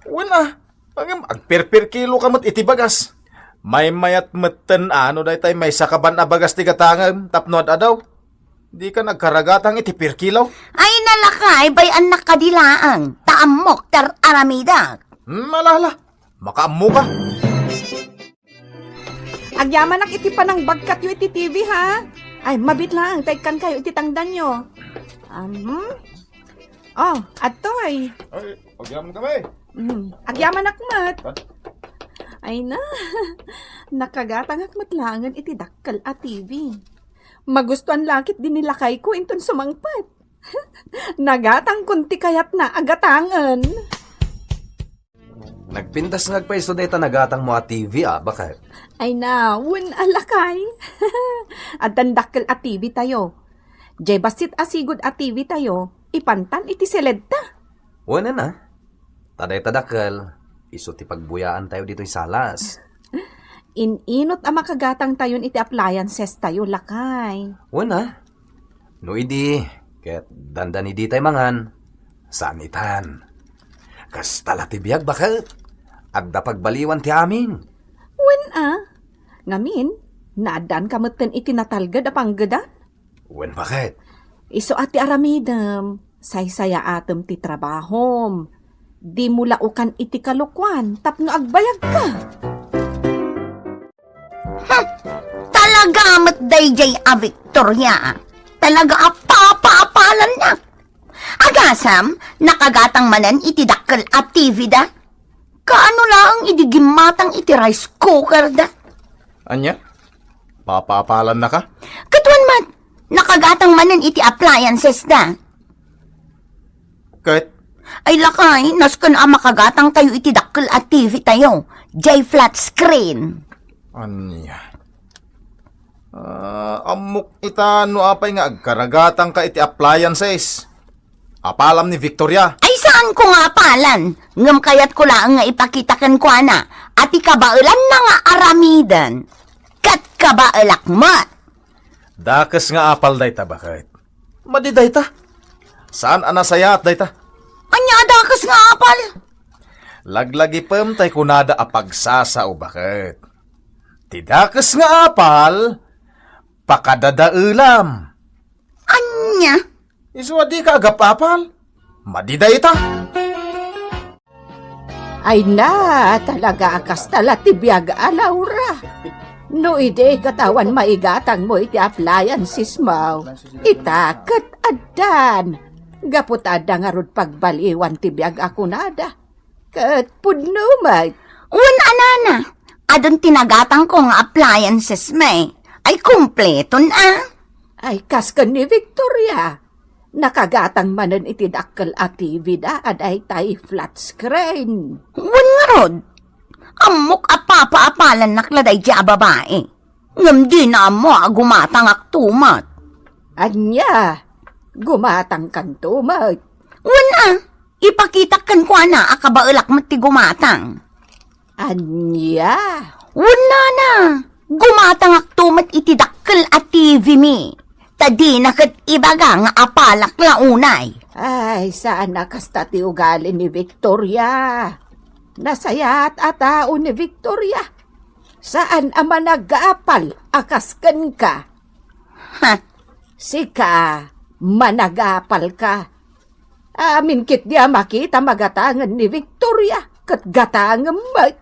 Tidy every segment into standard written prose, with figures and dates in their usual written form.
Wala. Agperper kilo ka iti bagas. May mayat meten ano day tay may sakaban na bagas ti gatangam tapnod adaw. Di ka nagkaragatang iti perkilaw. Ay nalakay, bay anak kadilaang, taamok tar aramida. Malala, makaammo ka. Agyaman ak iti panang bagkat yu iti TV ha. Ay, mabit lang, taykan kayo iti tangdan nyo. Oh, ato ay. Ay, pagyaman kami. Agyaman akmat. Ay na, nakagatang akmatlangan iti dakkel a TV. Magustuhan lakit din nilakay ko inton sumangpat. Nagatang kunti kayat na agatangan. Nagpintas ngagpaiso dayta nagatang mo a TV bakit? Ay na, wun alakay. At dandakkel a TV tayo. Jay basit asigod a TV tayo, ipantan iti seledta. Wala na. Taday tadakkel, iso ti pagbuyaan tayo dito'y salas. Ininot ang makagatang tayon iti appliances tayo, lakay. Wala. No idi, ket dandan idi tayo mangan, sanitan. Kas tala ti biyag bakit? Agda pagbaliwan ti amin. Wen ngamin, naadan kameten iti natalgad a panggada. Wen bakit? Iso ati aramidem, saysaya atem ti trabahom. Di mo laukan iti kalukwan, tapno agbayag ka. Talaga amat dayjay a Victoria. Talaga a papaapalan na. Agasam, nakagatang manan iti dakkel a TV da. Kaano lang idigimatang iti rice cooker da. Anya? Papapalan na ka? Katuan man, nakagatang manan iti appliances da. Kahit Ay lakay, naskan a makagatang tayo iti dakkel a TV tayo. Jay flat screen. anya? Amok ita no apay nga agkaragatang ka iti appliances. Apalam ni Victoria. Ay saan ko nga apalan? Ngam kayat ko lang nga ipakitakan ko na. At ikabailan na nga aramidan. Kat kabailak mo. Dakas nga apal day ta bakit? Madiday ta. Saan anasayat day ta? Anya dakas nga apal? Laglagi pem tay kunada a pagsasao bakit? Tidakas nga apal, pakadadaulam. Anya? Iswadi ka agapapal. Madiday ta. Ay na, talaga akas tala ti biyag a Laura. No ide katawan maigatang mo iti appliances mo. Itakat adan. Gapot ada nga rod pagbaliwan ti biyag ako nada. Kat pudno may. Un anana. Adon tinagatang ko nga appliances may. Ay kumpleto na. Ay kaskan ni Victoria. Nakagatang manan iti dakkel a TV da aday tay flat screen. Un nga rod. Amok a papaapalan nakladay di a babae. Ngam di na mo agumatang aktumat. Anya, gumatang kan tumat. Una, ipakitakan ko na akabailak mo ti gumatang. Anya, Una na, gumatang aktumat iti dakkel at TV mi. Tadi na kat ibaga nga apalak launay. ay saan nakasta ti ugali ni Victoria? Nasayat atao ni Victoria. Saan ama nag-aapal akaskan ka? Ha, Sika, managapal ka. Amin kit dia makita magatangan ni Victoria kat gatangan mat.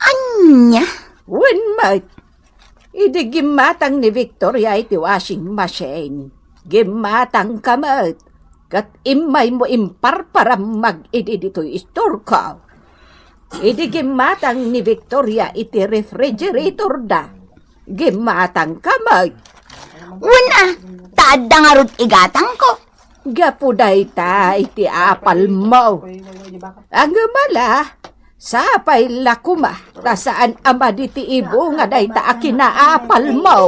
anya? Wen mat. Idi gimatang ni Victoria iti washing machine. Gimatang ka mat. Kat imay mo imparparam mag-idi dito'y store ka. Idi gimatang ni Victoria iti refrigerator da. Gimatang ka mat. Una, taadda nga rod igatang ko. Gapuday ta iti apal mo. Ang mala, sapay lakuma, ta saan ama diti ibo nga day ta akinaapal mo.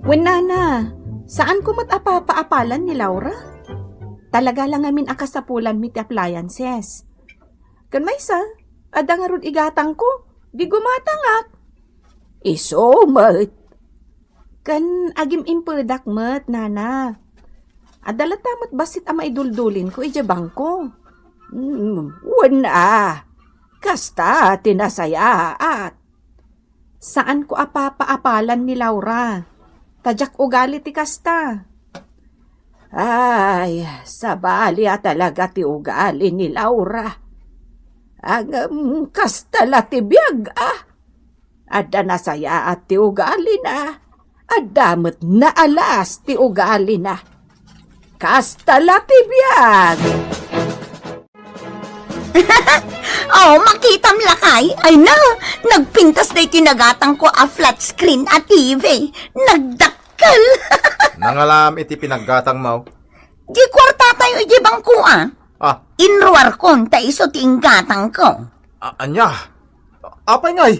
Wenana, saan kumot apapaapalan ni Laura? Talaga lang amin akasapulan mit appliances. Kan may sa, ada nga rod igatang ko, di gumatangak. Iso, mat. Kan agim impedak mat, nana. Adala tamot basit ama iduldulin ko ija bangko. Wala. Kasta tinasaya at. Saan ko apapaapalan ni Laura? Tadyak ugali ti kasta. Ay, sabali talaga ti ugali ni Laura. Ang kastala ti biyag Adda nasaya at ti ugali na. Adamot na alas ti ugali na. Kastala ti biyag. Oh, makitam lakay. Ay na, nagpintas na itinagatang ko a flat screen at TV. Nagdakkel. Nangalam iti pinaggatang mo. Di kwarta tayo iti bangko Ah, Inruar kon ta iso ti inggatang ko. anya. Apay ngay.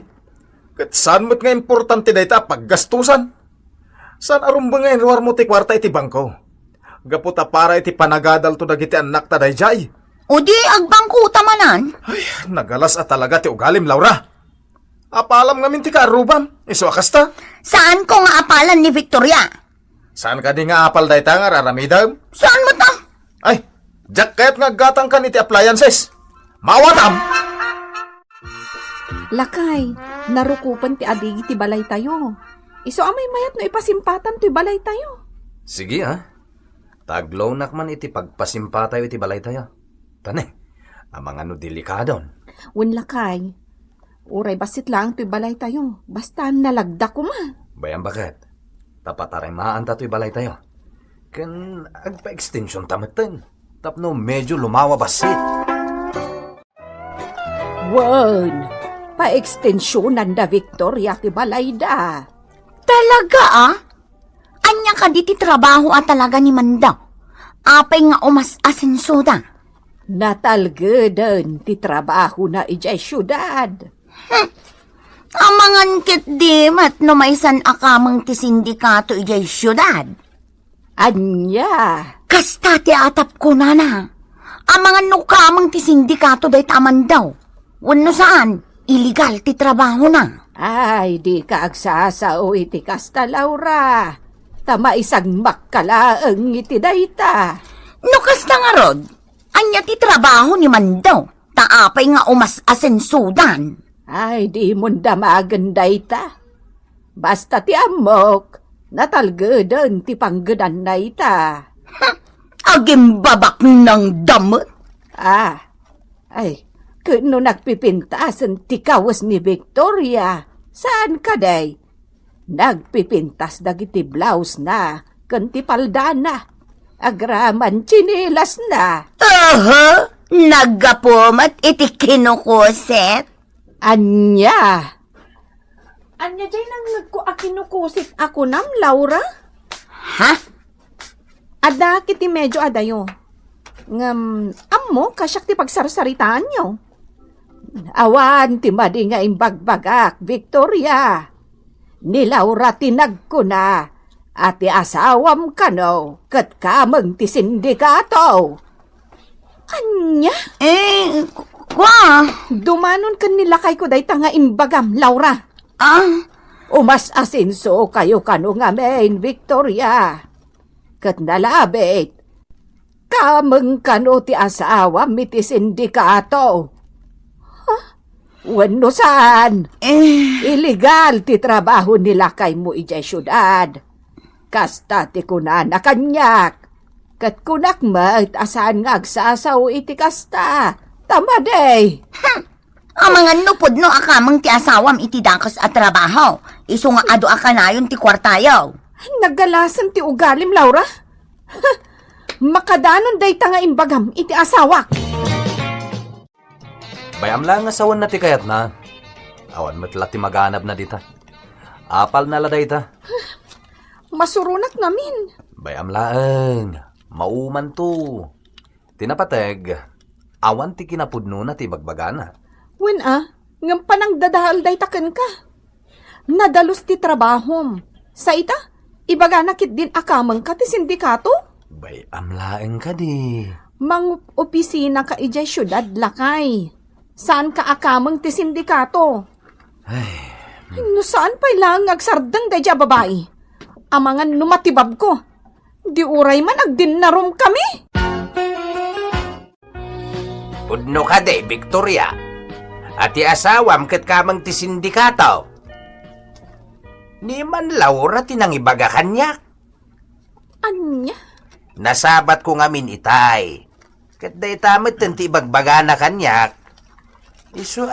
Kat saan mo't nga importante da ita paggastusan? Saan arumba nga inruar mo ti kwarta iti bangko? Gaputa para iti panagadal to dagiti anak ta dayjay. O di agbangko tamanan. Ay, nagalas at talaga ti ugalim, Laura. Apalam nga min ti kaarubam. Iso akasta. Saan ko nga apalan ni Victoria? Saan ka di nga apal da ita nga raramidam? Saan mo ta? Ay, jak kaya't nga gatang ka iti appliances. Mawatam! Lakay, narukupan ti adigi ti balay tayo. Iso amay mayat no ipasimpatan ti balay tayo. Sige Taglaw nakman iti pagpasimpa tayo iti balay tayo. Tane, amang ano delikadon. Wen lakay, uray basit lang ti balay tayo. Basta nalagda ko ma. Bayan bakit? Tapataray maanta to'y balay tayo. Kan agpa-extension tamatan. Tapno medyo lumawa basit. Wan, pa-extensyonan da Victoria ti balay da. Talaga Anya ka di ti trabaho talaga ni Mandaw. Apay nga umas asensuda. Natalgadan ti trabaho na ijay syudad. Amangan kit di mat no maisan akamang ti sindikato ijay syudad. Anya, Kasta ti atap ko nana. Amangan no kamang ti sindikato day taman daw. Wano saan, illegal ti trabaho na. ay di ka agsasao iti kasta Laura. Tama isang makkalaang iti dayta. No kasta nga rod, anya ti trabaho ni Mandaw. Taapay nga umas asensudan. Ay di mo damagan dayta. Basta ti amok, natalgadan ti panggadan na ita. Agimbabak ng damot. Ay, kuno nagpipintasan ti kawas ni Victoria. Saan ka day? Nagpipintas dagiti blouse na, kanti palda na. Agraman chinilas na. Nagapumat iti kinukuset. Anya, Anya jay nang nagkuakinukusit ako nam, Laura? Ha? Ada kiti medyo adayo. Ammo, kasyak ti pagsarsaritaan nyo. awan ti madi nga imbagbagak, Victoria. Ni Laura tinag ko na, at ti asawam kano, kat kamang ti sindikato. Anya? Kwa? Dumanon kan nilakay ko day tanga imbagam, Laura. Umas asinso kayo kano nga main, Victoria. Kat nalabit, kamang kano ti asawam iti sindikato. Wano saan? Illegal ti trabaho nila kay mo ijay syudad. Kasta ti kunana kanyak. Kat kunak mat asaan nga agsasaw iti kasta. Tama day. Ang mga nupod no akamang ti asawam iti dakas at trabaho. Iso nga ado akanayon ti kwartayaw. Nagalasan ti ugalim, Laura. Makadanon day tanga imbagam iti asawak. Bayam lang asawan na ti kayat na. Awan matla ti maganap na dita. Apal na laday ta. Masurunak namin. Bayam lang. Mauman to. Tinapateg. Awan ti kinapudno na ti bagbagana. Wen ngam panang dadahal day taken ka. Nadalos ti trabahom. Sa ita, ibaga nakit din akamang ka ti sindikato? Bayam laeng ka di. Mang opisina ka ijay syudad lakay. Saan ka akamang ti sindikato? Ay, No saan pa'y lang agsardang day dya babae? Amangan numatibab ko. Di uray man agdinarom kami. Pudno ka de, Victoria. At ti asawam ket kamang ti sindikato. Ni man Laura tinangibaga kanyak. Anya? Nasabat ko ngamin itay. Ket day tamet ti ibagbaga na kanyak. Iso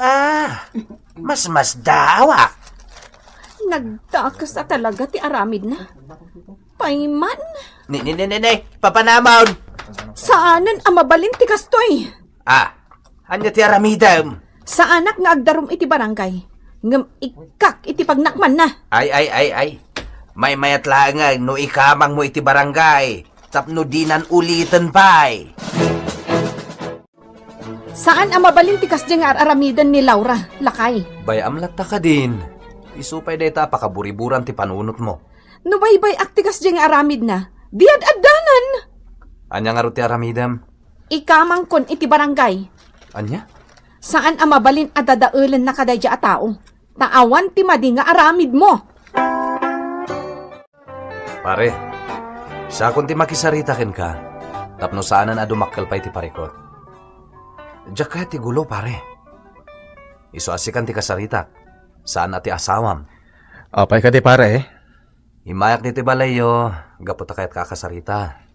mas dawak. Nagtakas na talaga ti aramid na. Paiman? Ni, papanamon. Saanan ang mabalin ti kastoy? Anya ti aramidam. Sa anak nga agdarom iti barangay. Ngam ikak iti pagnakman na. Ay. May mayat lang nga, no ikamang mo iti barangay. Tapno dinan ulitan pa'y. Saan ang mabalin ti kasdi nga aramidan ni Laura, lakay? Bayam latta ka din. Isupay deta pakaburiburan ti panunot mo. Nubaybay akti kasdi nga aramid na. Diad addanan! Anya nga ro ti aramidam? Ikamang kon iti barangay. Anya? Saan ang mabalin adadaulan na kadayja a tao? Taawan ti madi nga aramid mo. Pare, sa kun ti makisarita ken ka, tapno saanan adumakkel pa iti parikot. Diyak kaya ti gulo, pare. Iso asikan ti kasarita. Saan ati asawam? Apay ka di pare. Himayak ni ti balayo, gaputa kayat kakasarita.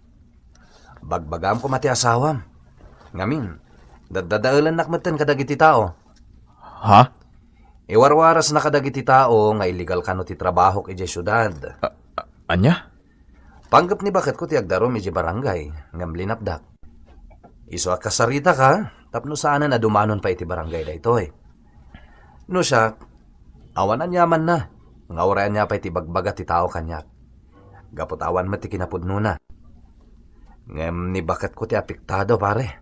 Bagbagam ko mati asawam. Ngamin, dadadaulan nakmeten kadagiti tao. Ha? Iwarwaras na kadagiti tao nga illegal kano ti trabaho iti syudad. Anya? Panggap ni bakit ko ti agdarom iti barangay, ngam linapdak. Iso at kasarita ka, tapno saanan na dumanon pa iti barangay da ito eh. No siya, awanan yaman na, ngawarayan niya pa iti bagbaga ti tao kanyak. Gapot awan mo ti kinapudno na. Ngam ni bakit ko ti apektado pare.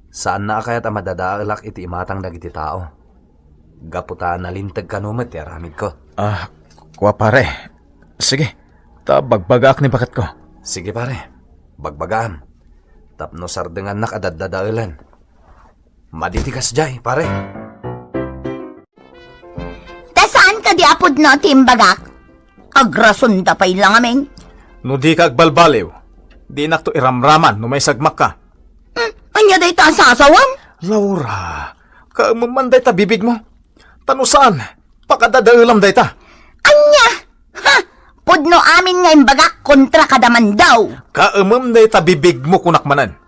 Saan na kayat ang madadaalak iti imatang dagiti tao? Gaputa nalintag kanumet ti aramid ko. Kuwa pare. Sige, bagbagak ni bakat ko. Sige pare, bagbagam. Tapno sardengan nak adadadaulan. Maditikas jay, pare. Tasaan ka di apod no, timbagak? Agrason da pa'y lang amin. No di ka agbalbaliw. Di nak to iramraman no may sagmak ka. Anya day ta sasawan? Laura, kaamuman day ta bibig mo. Tano saan? Pakadadaulam day ta. Anya? Ha? Pudno amin nga imbagak kontra kadaman daw. Kaamam day ta bibig mo kunakmanan.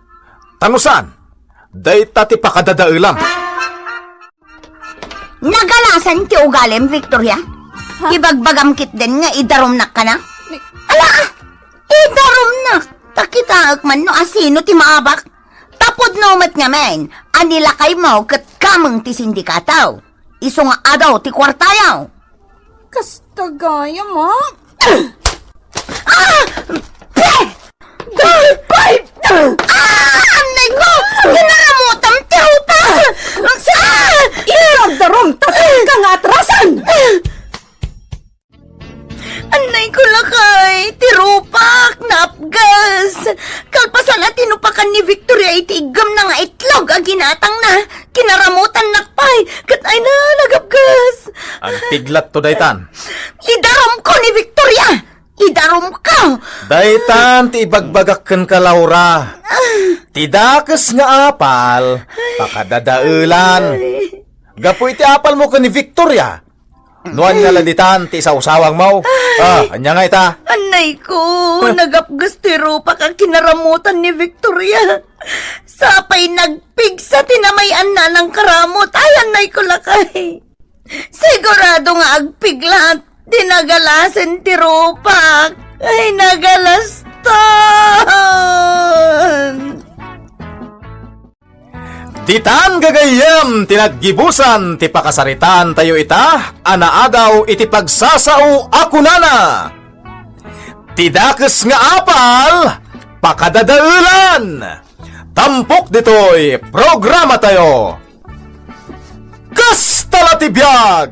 Tano saan? Day ta ti pakadadaulam. Nagalasan ti ugalim, Victoria. Ibagbagam kit din nga idarom nak ka na. Ala! Idarom nak! Takitaak man no asino ti maabak. Tapod no met nga men, anilakay mo kat kamang ti sindikataw. Iso nga adaw ti kwartayaw. Kastagaya mo? Anay ko! Kinaramutam ti upa! Iragdarom tasan ka nga atrasan! Anay ko lakay, tirupak, napgas. Kalpasan at tinupakan ni Victoria itigam na nga itlog ang ginatang na. Kinaramutan nakpay, kat ay na nagapgas. Ang piglat to daytan. Idarom ko ni Victoria! Idarom ka! Daytan ti ibagbagakken ka Laura. Tidakas nga apal, pakadadaulan. Gapoy ti apal mo ka ni Victoria. Nuan nga laditan ti sausawang mo. Anya nga ita. Anay ko, nagapgas tirupak ang kinaramutan ni Victoria. Sapay nagpigsa tinamayan na ng karamot. Ay, anay ko lakay. Sigurado nga agpiglat. Dinagalasin tirupak. Ay, nagalastan. Titan gagayam, tinaggibusan, ti pakasaritan tayo ita, anaagaw iti pagsasao ako nana. Tidakes nga apal, pakadadaulan. Tampok ditoy, programa tayo. Kastala ti biyag!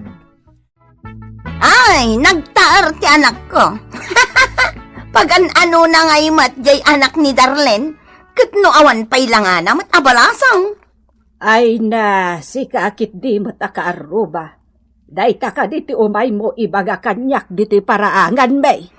Ay, nagtaar ti anak ko. Pag ano na ngay matjay anak ni Darlene, katno awan pa'y langana mat abalasang. Ay na, si kaakit di matakaaruba. Day ta ka diti umay mo ibaga kanyak diti paraangan, bay.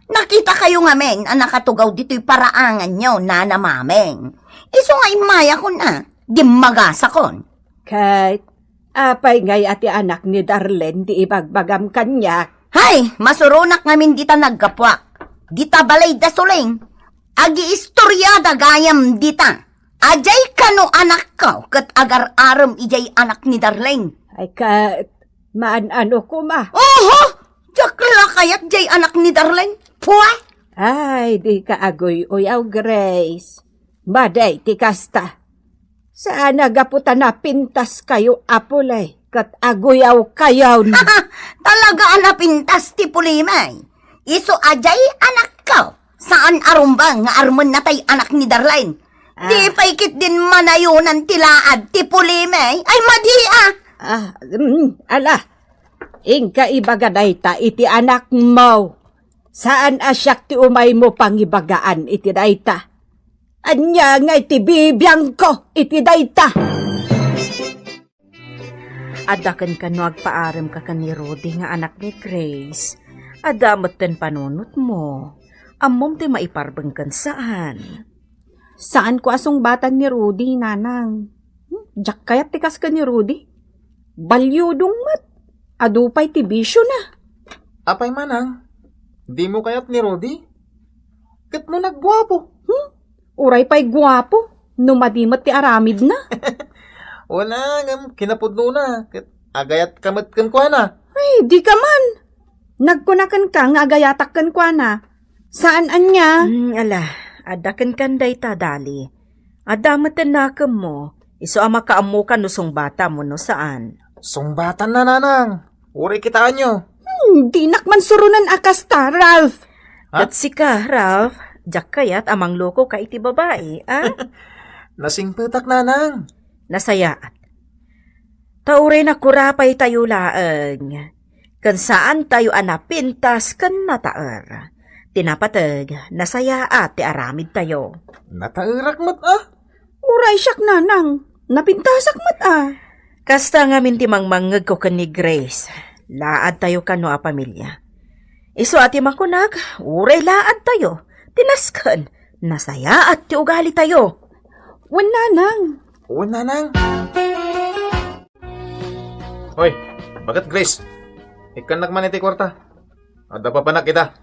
Nakita kayo nga men, ang nakatugaw dito'y paraangan nyo, nana mameng. Iso nga imaya ko na. Di magasa kon. Kahit, apay ngay ati anak ni Darlene di ibagbagam kanyak. Hay, masurunak ngamin dita naggapwak. Dita balay da suling. Agi istoryada gayam dita. Ajay kano anak ko, kat agar-aram ijay anak ni Darlene. Ay kahit, maan-ano ko ma. Oho! Jakla kayat jay anak ni Darlene. Puwa! Ay, di ka agoy uyaw, Grace. Maday, ti kasta. Saan nagaputa na pintas kayo, apulay, kat agoyaw kayaw na. Talaga anapintas ti pulimay. Iso ajay anak ko. Saan arumbang nga armon na tay anak ni Darlene? Di paikit din manayunan tilaad ti pulimay. Ay madia! Ala, ingka ibagaday ta iti anak mo. Saan asyak ti umay mo pangibagaan iti dayta? Anya nga iti bibiyang ko iti dayta. Adakan ka no agpaaram ka ni Rudy nga anak ni Grace. Adamot ten panunot mo. Amom ti maiparbang kan saan. Saan ko asong batan ni Rudy, nanang? Jak kayat tikas ka ni Rudy? Balyudong mat. Adupay ti bisyo na. Apay manang, di mo kayat ni Rudy? Kat mo nagwapo. Uray pa'y guwapo. Numadimat ti aramid na. Wala nga, kinapudno na. Kat agayat kamat kan kwa na. Ay, di ka man. Nagkunakan ka nga agayatak kan kwa na. Saan anya? Ala, adakan kan day ta dali. Adamatan nakam mo. Iso ama kaamu ka nusong bata mo no saan. Sungbatan na nanang. Uri kitaan nyo. Di nakman surunan akas ta, Ralph. Ha? At sika, Ralph, jak kayat amang loko ka iti babae, ah? Nasingpetak nanang. Nasayaat. Tauray na kurapay tayo laeng. Kan saan tayo anapintas kan nataer. Tinapatag, nasayaat ti aramid tayo. Natairak mat ah. Uray siyak, nanang. Napintasak mat ah. Kasta nga mintimang mangag ko kan ni Grace. Laad tayo kano a pamilya. Iso ati makunag, uray laad tayo. Tinaskan, nasayaat ti ugali tayo. Wan, nanang. Uwan nanang. Hoy, bakit Grace? Ikan nagmaniti kwarta. Ada pa panak kita.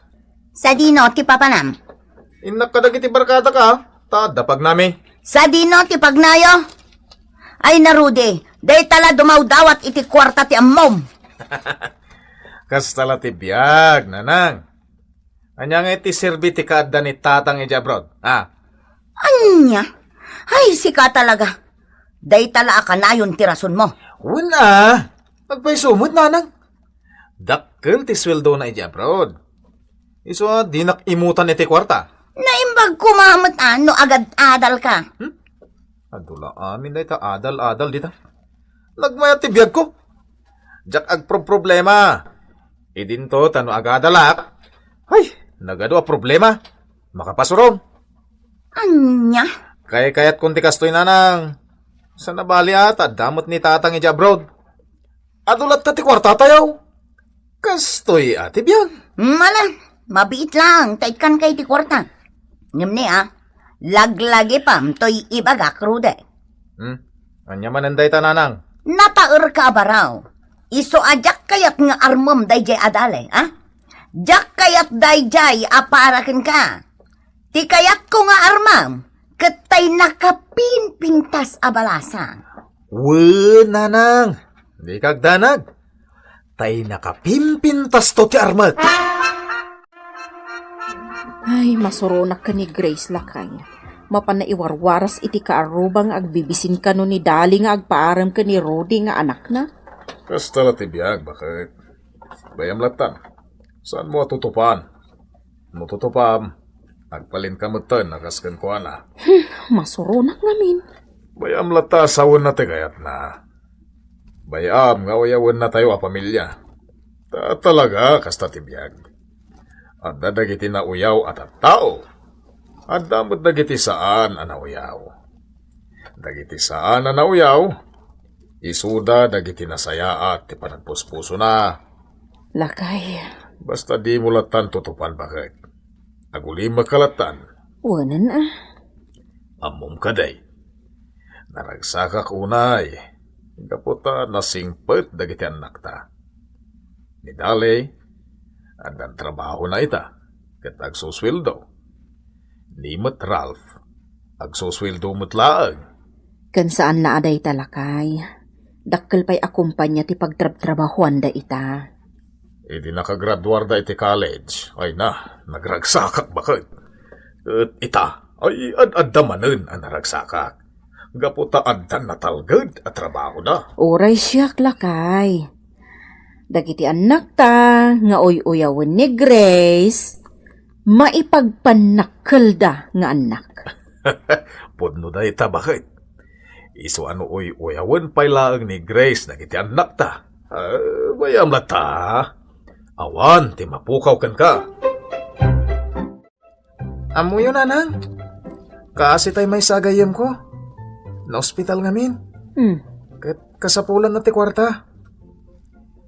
Sa dino ti papanam. Inak ka dagiti barkada ka ha? Tadapag nami. Sa dino ti pagnayo. Ay na Rudy, day tala dumawdawat iti kwarta ti ammom. Kastala ti biyag, nanang. Anya nga iti sirbi ti kaadda ni tatang ijabrod. Ah, Anya? Ay, sika talaga. Day tala akanayon ti rason mo. wala. Magpaisumot, nanang. Dakkel ti sweldo na ijabrod. Iso di nakimutan iti kwarta. Naimbag kumamat no agad adal ka. Adula amin day ta adal-adal dita. Nagmayat ti biyag ko. Jak problema. Idinto tano agadalak. Ay, nagado a problema. Makapasurong. Anya? Kayat kunti kastoy nanang. Sa nabali ata, damot ni tatang ijabrod. Adulat ta ti kwarta tayo. Kastoy ati biyag. Mala, mabiit lang. Taikan kay ti kwarta. Ngimni laglagi pam to'y ibagak Rudy. Anya mananday ta nanang. Nataer ka baraw. Iso ajak kayat nga armom dayjay adale, ah? Jak kayat dayjay aparakin ka. Ti kayat ko nga armam, katay nakapinpintas abalasang. Nanang. Di kagdanag. Tay nakapimpintas to ti armat. Ay, masurunak ka ni Grace lakay. Mapanaiwarwaras iti kaarubang agbibisin ka no ni Dali nga agpaaram ka ni Rudy nga anak na. Kasta ti biyag, bakit? Bayam latan. Saan mo tutupan? Mututupam. Nagpalin ka mutan, nakaskan ko na. Masurunak namin. Bayam lata sawon na ti kayat na. Bayam nga uyawan na tayo a pamilya. Talaga, kasta ti biyag. At dadagiti na uyaw at tao. At damot dagiti saan anauyaw. Dagiti saan anauyaw, isuda dagiti nasaya at ti panagpuspuso na. Lakay, Basta di mo latan tutupan bakit. Aguli makalatan. wanan ah. Amom ka day. Naragsakak unay. Gaputa nasingpet dagiti anak ta. Ni Dali, andan trabaho na ita. Kat agsusweldo. Ni met Ralph, agsusweldo met laag. Kan saan la aday talakay. Dakkel pa'y akumpanya ti pagtrabahuan da ita. Hindi nakagraduar da iti college. Ay na, nagragsakak bakit? At ita, ay ad-adamanin ang naragsakak. Gaputa addan na talgad at trabaho na. Uray siyak lakay. Dagiti anak ta, nga uy-uyawan ni Grace, maipagpanakkel da nga anak. Pudno da ita bakit? Iso ano uyawan pa'y laang ni Grace na iti anak ta. Bayam la ta. Awan, ti mapukaw kan ka. Amo yun, anang. Kasi tay may sagayam ko. Na ospital ngamin. Kasapulan na ti kwarta.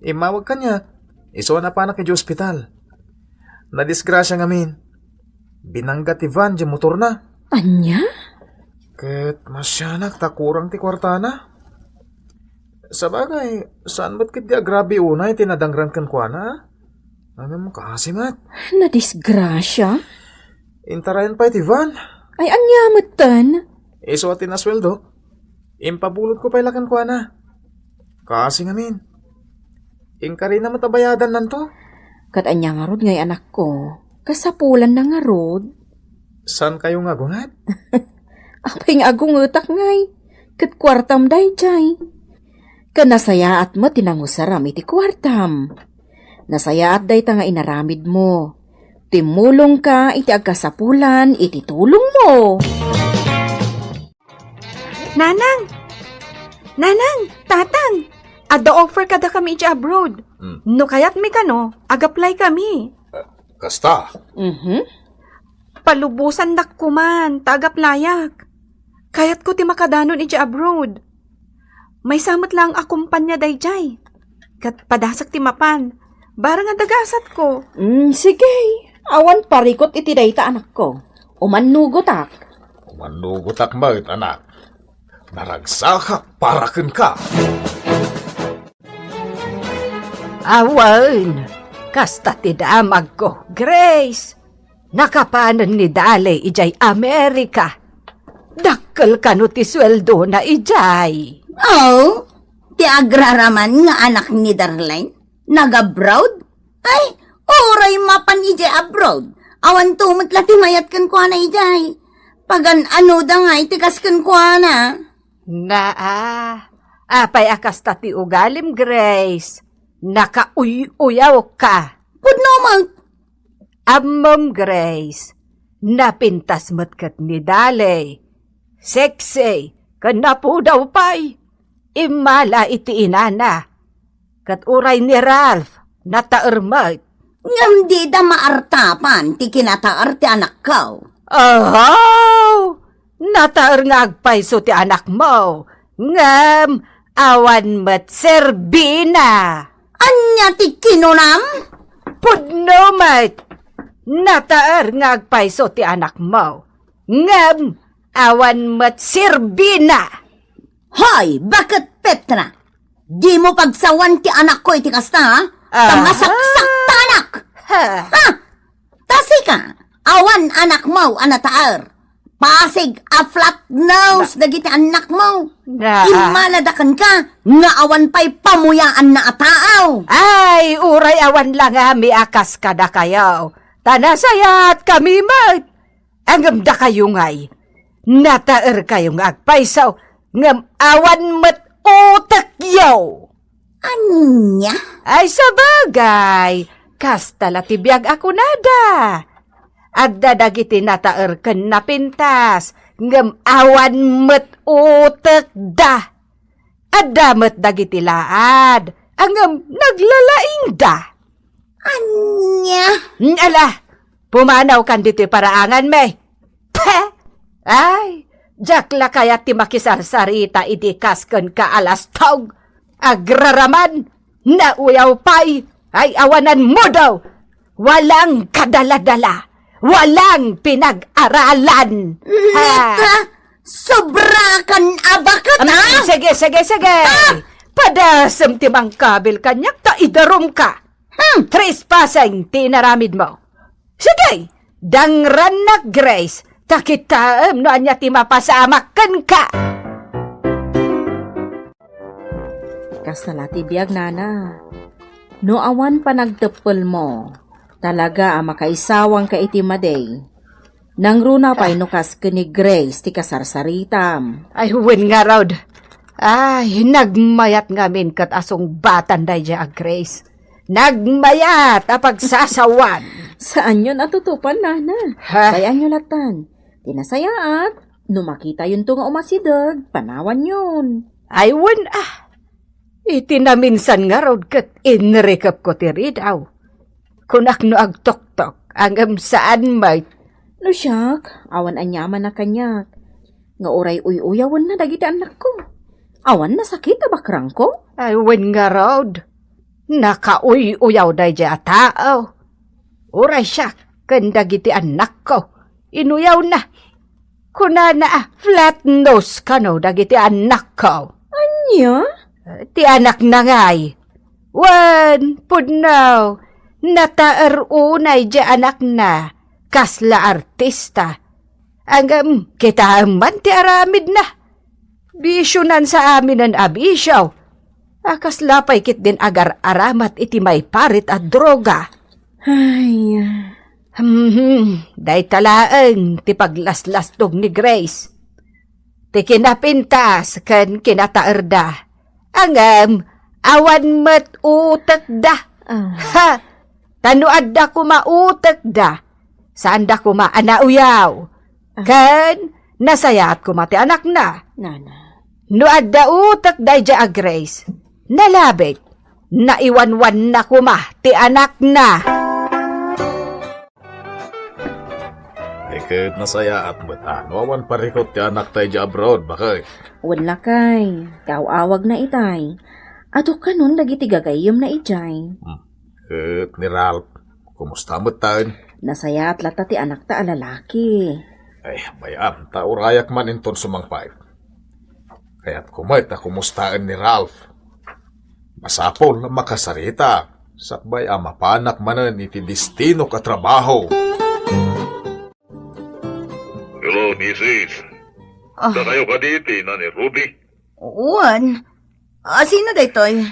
Imawag kanya. Iso na pa na kay ospital. Nadisgrasya ngamin. Binangga ti van di motor na. Anya? Ket masyanak takurang ti kwarta na. Sa bagay, saan ba't kit di agrabi unay tinadangrang kan kwa na? Ano mo kasimat? Nadisgrasya? Intarayan pa iti van. Ay, anya matan? Iso at tinasweldo. Impabulot ko pa ilakan kwa na. Kasi ngamin. Ingkari na matabayadan nanto. Kat anya nga rod ngay anak ko. Kasapulan na nga rod. San kayo nga gungat? Apay nga agong utak ngay. Kat kwartam day jay. Kanasaya at mo tinangusaram iti kwartam. Nasaya at day ta nga inaramid mo. Timulong ka iti agkasapulan iti tulong mo. Nanang! Nanang! Tatang! Ada-offer kada kami iti abroad. No kayat mi kano, ag-apply kami. Kasta. Palubusan dakkuman, taga-playak. Kayat ko ti makadanon iti abroad. May samot lang akumpanya dayjay. Kat padasak ti mapan. Barang nga dagasat ko. Sige. Awan parikot iti dayta anak ko. Umanugotak. Manugutak mo, anak. Naragsakak para ken ka. Awan, kasta ti damag ko, Grace. Nakapanan ni Dali ijay Amerika. Dakkel kano ti sweldo na ijay. Oh, ti agraraman nga anak ni Darlene, nag-abroad? Ay, oray mapan ijay abroad. Awan tumot la ti mayat kan kwa na ijay. Pagan ano da nga itikas kan kwa na. Apay akas ta ti ugalim, Grace. Nakauy-uyaw ka. Pudno mang, Amom, Grace. Napintas mo't kat ni Dali. Sexy, kanapo daw pa'y. Imala iti inana. Kat uray ni Ralph, nataermat. ngam di da maartapan ti kinataar ti anak ko. Oh! Nataer nga agpayso ti anak mo. Ngam, awan mat serbina. Anya ti kinunam? Pudno mat. Nataer nga agpayso ti anak mo. Ngam, awan mat serbina. Hoy, bakit Petra? Di mo pagsawan ti anak ko iti kasta, ha? Tamasaksak ta anak! Ha? Ha? Tasi ka, awan anak mo, anataar. Pasig a flat nose, dagiti anak mo. Na. Imaladakan ka, nga awan pa'y pamuyaan na ataaw. Ay, uray awan lang mi akas kada kayo. Tanasayat kami mat. Angam da kayo ngay. Nataer kayong agpaysaw. Ngam awan mat utak yaw. Anya? Ay sabagay. Kastala tibiyag ako nada. Adda dagiti nataer ken napintas. Ngam awan mat utak da. Adda mat dagiti laad. Angam naglalaing da. Anya? Ala, pumanaw kan dito paraangan me. Peh! Ay, jakla kaya ti makisarsarita iti kasken ka alas tawg. Agraraman, nauyaw pay, ay awanan mo daw. Walang kadaladala, walang pinag-aralan. Lita, Sobra kan abakat, ha? Sige. Padasam timang kabil kanyak ta idarom ka. Trespassing tinaramid mo. Sige, dangran na Grace. Takitaam no anya ti mapasamakan ka. Kasala ti biyag nana. No awan pa nagtepel mo, talaga makaisawang ka iti maday. Nang runa pa'y nukas ka ni Grace ti kasarsaritam. Ay, huwin nga raw. Ay, nagmayat ngamin kat asong batan day dya, Grace. Nagmayat apag sasawan. Saan yun atutupan, nana? Ha? Sayaan nyo latan. Tinasayaat. No makita yun to nga umasidag, panawan yun. Ay, huwin Itinaminsan nga raw kat inrekap ko ti ridaw. Kunak no agtok-tok, angam saan may. No siyak, awan anyaman na kanyak. Nga oray uyawan na dagiti anak ko. Awan na sakit abakrang ko. Ay, huwin nga raw. Nakauyaw day dya tao. Uray siya, kandagiti anak ko. Inuyaw na. Kuna na flat nose ka no, dagiti anak ko. Anya? Ti anak na ngay. Wan, pudnaw. Nataar unay dya anak na. Kasla artista. Angam, kita man ti aramid na. Bisyonan sa amin ang abisyaw. Akas lapay kit din agar aramat iti may parit at droga. Ay, Day talaang ti paglaslastog ni Grace. Ti kinapintas kan kinataerda. Angam, awan mat utek da. Ha, tanuad da kumautek da. Saan da kumaanauyaw. Kan, nasayat kumati anak na. nana. No adda utek da dya Grace. Nalabit, naiwanwan na kuma ti anak na. Ikit nasaya at mata. Nawawan parikot ti anak tayo dya abroad. Bakit? Wala kay, kaawag na itay. Ato kanon dagiti gagayom na itay. Ikit ni Ralph. Kumusta mo tayo? Nasaya at lata ti anak ta alalaki. Ay, bayam. Taurayak man inton sumangpay. Kaya't kumait na kumustaan ni Ralph. Masapol na makasarita. Sakbay mapanak manan iti destino ka trabaho. Hello, Mrs. Sa kayo ka dito, na ni Ruby. Uwan. Sino da ito'y?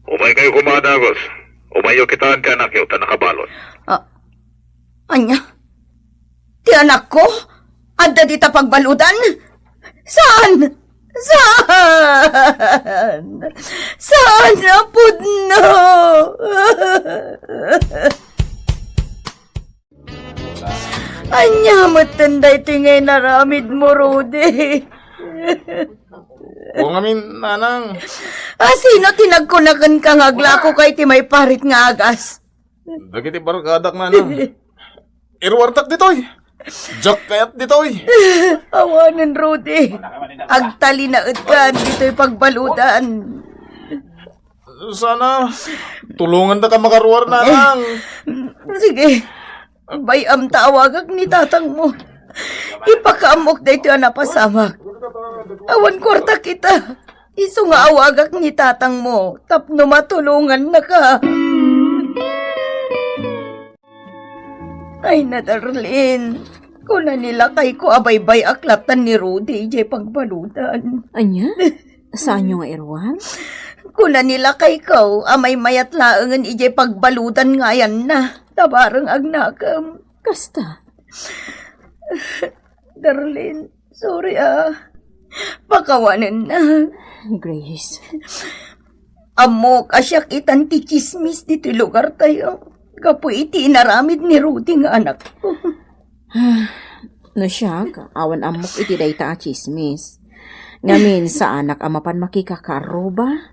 Umay kayo kumadagos. Umayo kitaan ka anak yun, nakabalot. Anya? Ti anak ko? Adda dita pagbaludan? Saan? Saan na pudno? Anya matanday tingay naramid mo, Rudy. O ngamin, nanang. Sino tinagkunakan kang agla ko kay ti may parit nga agas? Dagiti barkadak nanang. Irwartak ditoy. Jack kayat ditoy. Awanan, Rudy. Agtali na ka dito'y pagbaludan. Sana, tulungan na ka makaruar nanang. Sige. Bayam tawagag ni tatang mo. Ipakaamok na ito na pasamak. Awan kwarta kita. Iso nga awagak ni tatang mo. Tapno matulungan na ka. Ay na, Darlene. Kuna nila kay ko abaybay aklatan ni Rudy jay pagbaludan. Anya? Saan nyo nga Erwan? Kuna nila kay ko amay mayat laangan ijay pagbaludan ngayan na. Tabarang agnakam. Kasta. Darlene, sorry Pakawanan na. Grace. Amok asyak itan ti chismis dito lugar tayo. Kapo iti inaramid ni Rudy nga anak ko. No siya, awan amok iti dayta a chismis. Ngamin sa anak amapan makikakaro ba?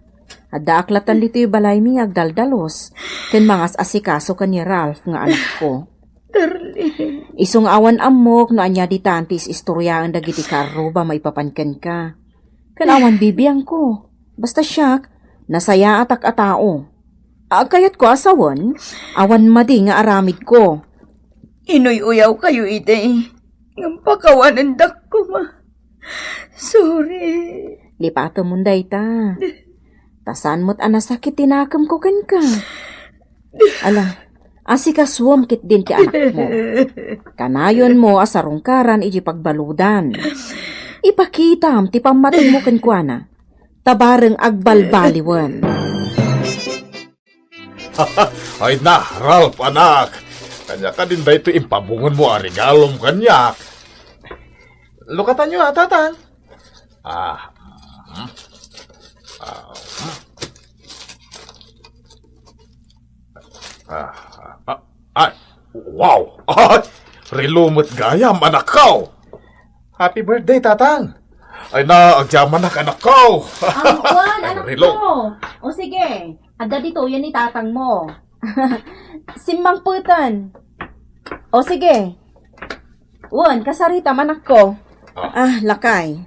Ada aklatan dito yung balay mi agdaldalos. Ken mangas asikaso ka ni Ralph nga anak ko. Darlene. Isong awan amok no anya di tantis istoryaan dagiti karo ba maipapanken ka. Ken awan bibiyang ko. Basta siya, nasaya atak a tao. Kayat ko asawan, awan madi nga aramid ko. Inuy-uyaw kayo ite. Ngampakawanan dak ko, ma. Sorry. Lipato mo ta. Tasan mo't anasakit tinakam ko kan ka. Ala, asikaswam kit din ti anak mo. Kanayon mo asarungkaran iji pagbaludan. Ipakitam ti pamating mo kan kuana. Tabareng agbalbaliwan. Ay na, Ralph, anak. Kanya ka din ba ito impabungan mo ang regalom kanyak? Lukatan nyo, tatang. Ay, wow! Ay, rilumot gayam, anak ko! Happy birthday, tatang! Ay na, agyaman anak ko! Juan, Ay, anak relo. mo. O sige, ada dito yan ni tatang mo. Simbang putan. O sige. Juan, kasarita manak ko. Lakay.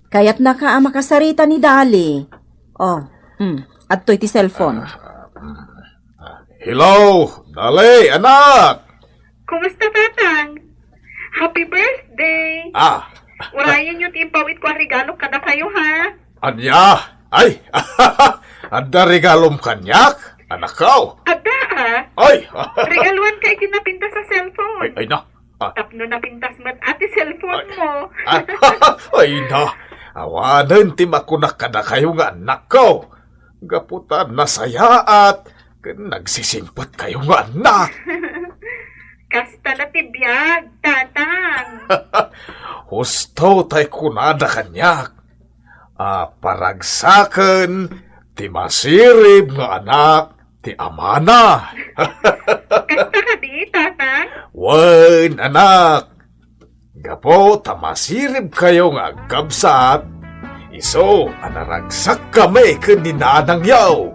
Kaya't naka makasarita ni Dali. Adto'y ti cellphone. Hello, Dali, anak! Kumusta, tatang? Happy birthday! Urayan yung timpawit ko ang regalo kada kayo, ha? Anya? Ay, ada regalom kanyak, anak ko! Ada, Ay, regaluan ka itinapinta sa cellphone. ay na. Tapno napintas mat ati cellphone mo. Ay na, awanan ti makunak kada kayo nga anak ko. Gaputan nasaya at nagsisimpot kayo nga anak. Kasta na tibiyag, tatang. Husto tay kunada kanyak. Paragsaken ti masirib nga anak ti amana. Kasta ka di, tatang? Wen, anak. Gapo, tamasirib kayo nga agkabsat. Iso, anaragsak kami kaninanang yaw.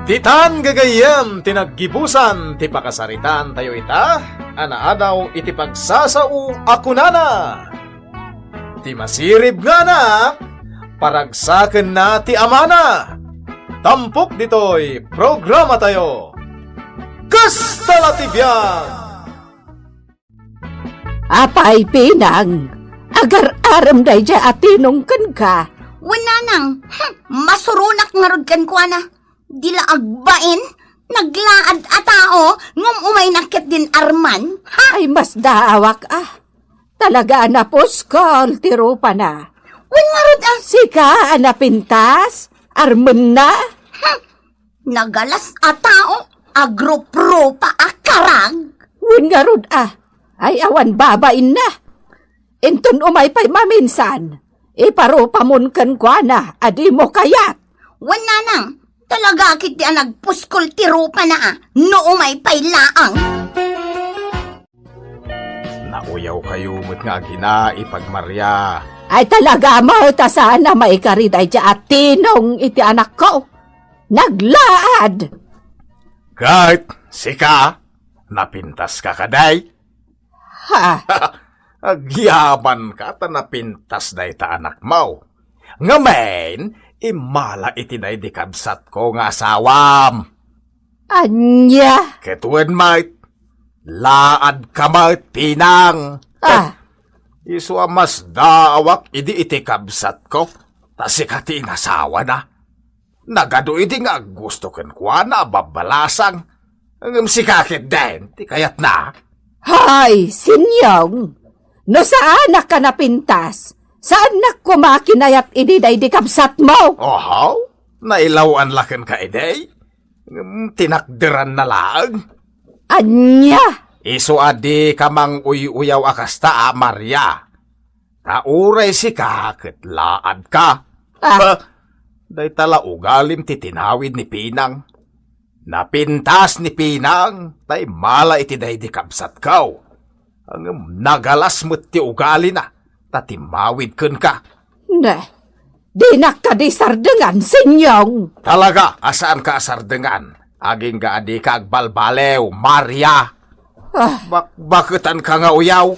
Titan gagayam, tinaggibusan, ti pakasaritan tayo ita, anaadaw iti pagsasao ako nana. Ti masirib nga na, paragsaken na ti amana. Tampok dito'y programa tayo. Kasta latibyan! Apay pinang, agar-aram day dya atinong kan ka. Wala nang, masurunak nga rod kan kwa na. Dila agbain, naglaad atao, ngum umay nakit din arman, ha? Ay mas daawak Talaga na puskol, tiro pa na. Wen nga rod Sika napintas, armen na. nagalas atao, agro-pro pa akarag. Wen nga rod ay awan babain na. Inton umay pa'y maminsan, iparo pamunkan kwa na, adi mo kayat. Wen na nang, talaga kit di nagpuskol tiro pa na no umay pay laang. Nauyaw kayo mo't nga gina ipagmarya. Ay talaga mo, sana may kariday dya atinong iti anak ko. Naglaad. Kahit sika, napintas ka kaday. Ha? Agyaban ka ta napintas day ta anak mo. Ngamen, imala iti day di kabsat ko nga asawam. Anya? Ketuan mait, laad ka mait pinang. Isu mas daawak idi iti kabsat ko, tasikati inasawa na. Nagado idi nga gusto ken kwa na babalasang. Ang sikakit din, ti kayat na. Hay, sinyong. No saan ka napintas? Saan na kumakinayat ididay di kabsat mo? Ohaw, nailawan laken ka iday. Tinakderan na lang. Anya? Isu adi kamang uyaw akasta Maria. Tauray si ka, laad ka. Day tala ugalim ti tinawid ni Pinang. Napintas ni Pinang, tay mala iti day di kabsat kaw. Ang nagalas mo't ti ugali na, tatimawid kun ka. Ne, di nakadisardengan, sinyong. Talaga, asaan ka asardengan? Aging ga adi ka agbalbalew, Maria. Bakutan ka nga uyaw?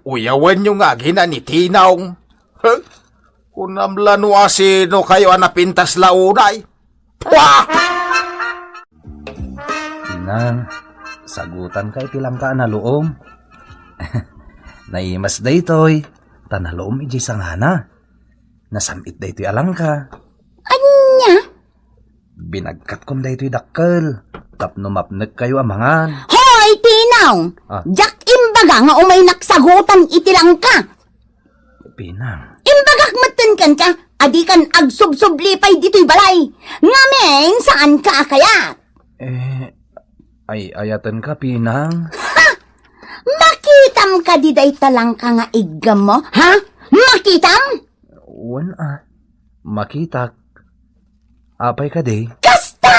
Uyawan nyo nga gina ni Tinawng. Kunamlano asino kayo anapintas launay. Pwah! Pinang, Sagutan ka iti lang ka na loom. Naimas daytoy, tanaloom iji sangana. Nasamit daytoy alang ka. Anya? Binagkat kom daytoy dakkel. Tapno mapnek kayo amangan. Hoy, Tinaw! Ah. Jak imbaga nga umay naksagutan itilang ka. Pinang. Imbagak matenkan ka, adi kan agsubsublipay dito'y balay. Ngamen, saan ka kaya? Ay ayatan ka, Pinang. Makitam ka diday talang ka nga igam mo, ha? Makitam? Wan makitak. Apay ka day. Kasta!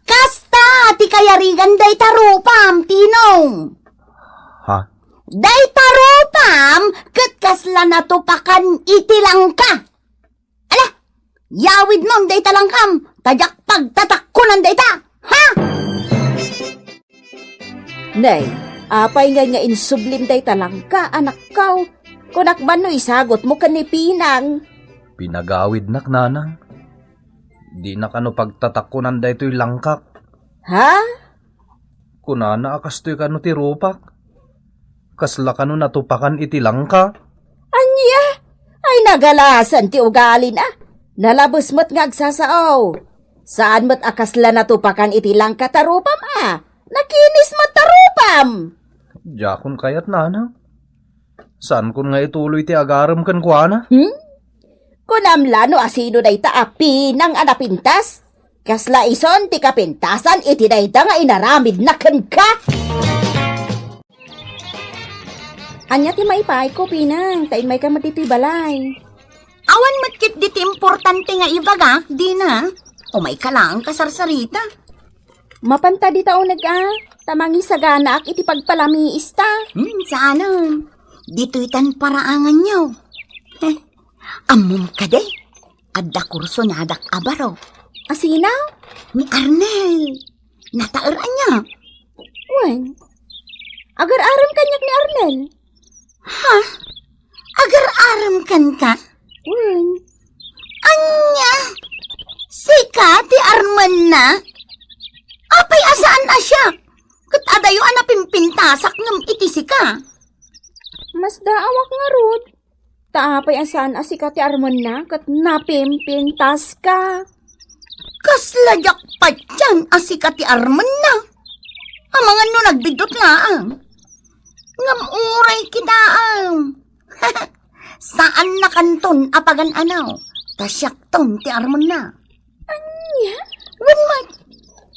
Kasta! Ti kayarigan day tarupam, Tinong. Ha? Day tarupam, kat kasla natupakan itilang ka. Ala, yawid nun day talangkam, tajak pagtatakkunan day ta, ha? Nay, apay nga insublim day talang ka, anak kaw. Kunak man no isagot mo ka ni Pinang. Pinagawid nak nanang. Di na kano pagtatakunan daytoy langkak. Ha? Kunana akastoy kano ti rupak. Kasla kano natupakan iti langka. Anya? Ay nagalasan ti ugali na. Nalabos mo't ngagsasaaw. Saan mo't akasla natupakan iti lang katarupam Nakinis mo't tarupam. Jakon kayat nanang. Saan kun nga ituloy ti agaram kan kuana? Kunamla no asino day taapi ng anapintas. Kasla ison ti kapintasan iti dayta nga inaramid na ken ka. Anya ti maipay ko, Pinang. Tain may ka matitoy balay. Awan matkit diti importante nga ibaga, di na. Umay ka lang kasarsarita. Mapanta di tao tamangi sagana ak iti pagpalamiista. Sana. Dito'y tan paraangan niyo. Amom ka de. Adda kurso na adak abaro. Asinaw? Ni Arnel. Nataaran niya. Wen. Agar-aram kanyak ni Arnel. Ha? Agar-aram kan ka? Wen. Anya? Sika ti Arman na? Apay asaan na siya? Kat adayo anapimpintasak ngam iti sika. Mas daawak nga rod. Taapay asaan asika ti Arman na kat napimpintas ka. Kasladyak pa dyan asika ti Arman na. Amangan no nagbidot laang. Ngam uray kita Saan na kanton apagan anaw? Tasyak ton ti Arman na. Anya? Wen mat.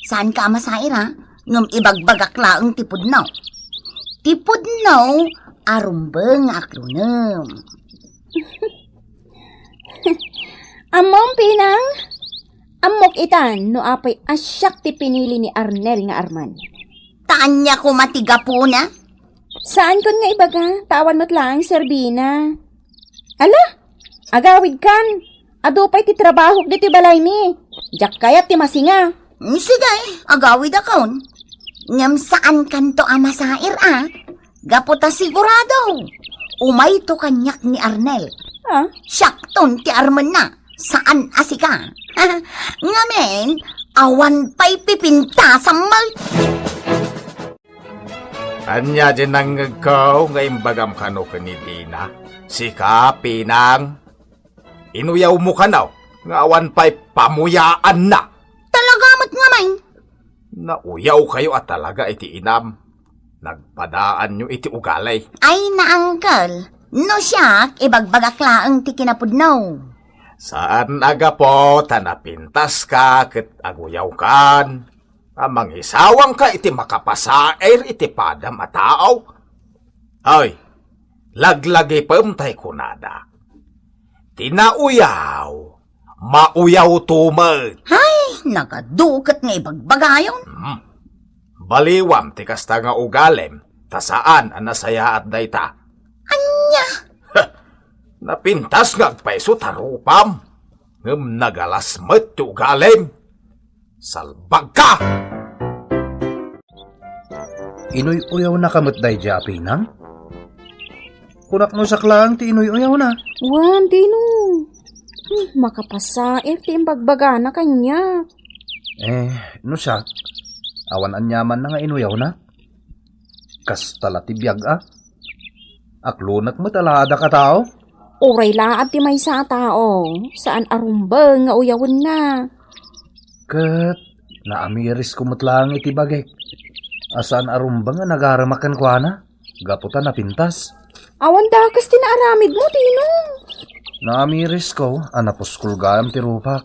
Saan ka masair ha? Ngam ibagbagak laang tipudnaw. Tipudnaw, arumbeng akronem. Among Pinang. Amok itan no apay asyak ti pinili ni Arnel nga Arman. Taan niya ko matiga po na? Saan kon nga ibaga? Tawan mo't lang, Serbina. Ala, agawid kan. Ado pa'y ti trabaho di ti balay mi. Jak kayat ti masinga. Sige, agawid akon. Ngam saan kanto amasair Gaputa sigurado. Umay to kanyak ni Arnel. Ha? Syakton ti Arman na. Saan asika? Ngamen, awan pa'y pipinta sa mal... Anya din nang ngagkaw nga imbagam kano kanidina. Sika, Pinang. Inuyaw mo kanaw. Nga awan pa'y pamuyaan na. Talagamot nga may. Nauyaw kayo at talaga iti inam. Nagpadaan nyo iti ugalay. Ay na, Uncle. No siya, ibagbagak laang ti kinapudnaw. Saan aga po tanapintas ka ket aguyaw kan. Amang isawang ka iti makapasair iti padam a tao. Ay, laglagi pamtay kunada. Tinauyaw, mauyaw tumag. Ay, nagadukat nga ibagbagayon. Baliwam ti kasta nga ugalem, tasaan ang nasaya at dayta. Anya? Napintas nga agpaiso tarupam. Ngem nagalasmet ti ugalem. Salbag ka! Inuy-uyaw na kamot day dya, Pinang? Kunak no saklang ti inuy-uyaw na. Wan, Dino. Makapasair ti imbagbaga na kanya. No siya, Awan anyaman na nga inuyaw na. Kas talatibiyag Aklunat mo talada ka tao. Uray laad ti may sa tao. Saan arumbang nga uyawon na. Kat, naamiris kumutlang iti bagay. Asaan arumbang nga nagaramakan kwa na? Gaputan na pintas. Awan dakas tinaaramid mo, Tinong. Naamiris ko, anapuskul gayam ti rupak.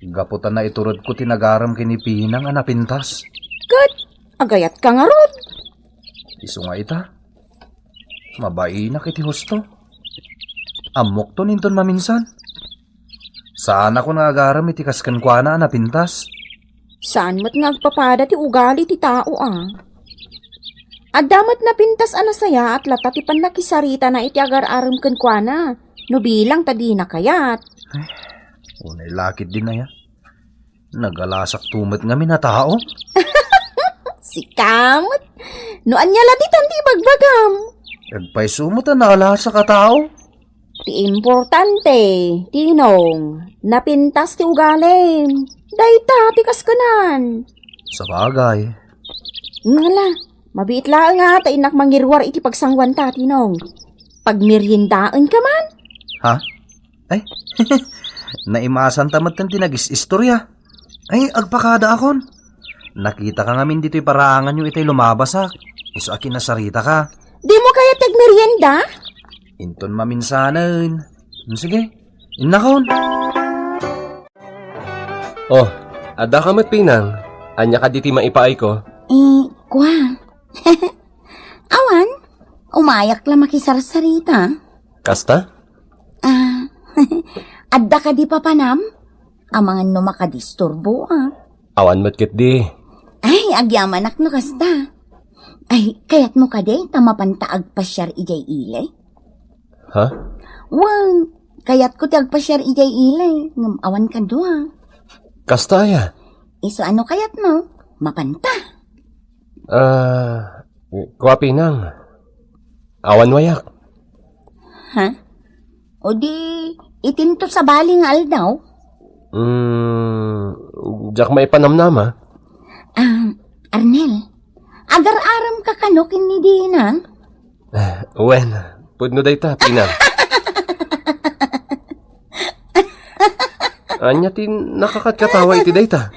Gaputan na iturod ko tinagaram kinipinang anapintas. Kat, agayat ka nga rod. Iso nga ita. Mabai na kiti husto. Amok to ninton maminsan. Saan ako nagaram iti kaskan kwa na anapintas? Saan mo't ngagpapada ti ugali ti tao Adamat na pintas anasaya at lata ti nakisarita na iti agar-aram ken kwa na. No bilang tadi na kayat. Unay lakit din na ya. Nagalasak tumat nga minatao. Si kamot. No anya latitan ti bagbagam. Nagpay sumot na nagalasak ka tao. Ti importante, Tinong, napintas ti ugali. Dayta ti kaskanan. Sa bagay. Ngala, mabiit lang nga ta inak mangirwar iti pagsangwan ta, Tinong. Pagmeryendaan ka man. Ha? Ay, naimasan tamat ng tinagis-istorya. Ay, agpakada akon. Nakita ka ngamin dito'y parangan yung itay lumabasak. Iso akin nasarita ka. Di mo kaya tagmeryenda? Inton maminsanan. Sige, inakon. Oh, ada ka mat pinang. Anya ka diti maipaay ko. Kwa. Awan, umayak lang makisarsarita. Kasta? Adda ka di papanam? Amangan no makadisturbo Awan mat kit di. Ay, agyamanak no kasta. Ay, kayat mo ka di, tamapantaag pasyar ijay ilay. Ha? Wang, kayat ko ti agpasyar ijay ilay. Ngam awan ka doa. Kasta ya? Iso ano kayat mo? Mapanta. Kwa pinang. Awan wayak. Ha? O di, itinto sa baling aldaw? Diyak maipanamnama. Arnel, agar-aram ka kanokin ni Dina? Wen, pudno day ta, pinang. Anya tin nakakatkatawa iti day ta.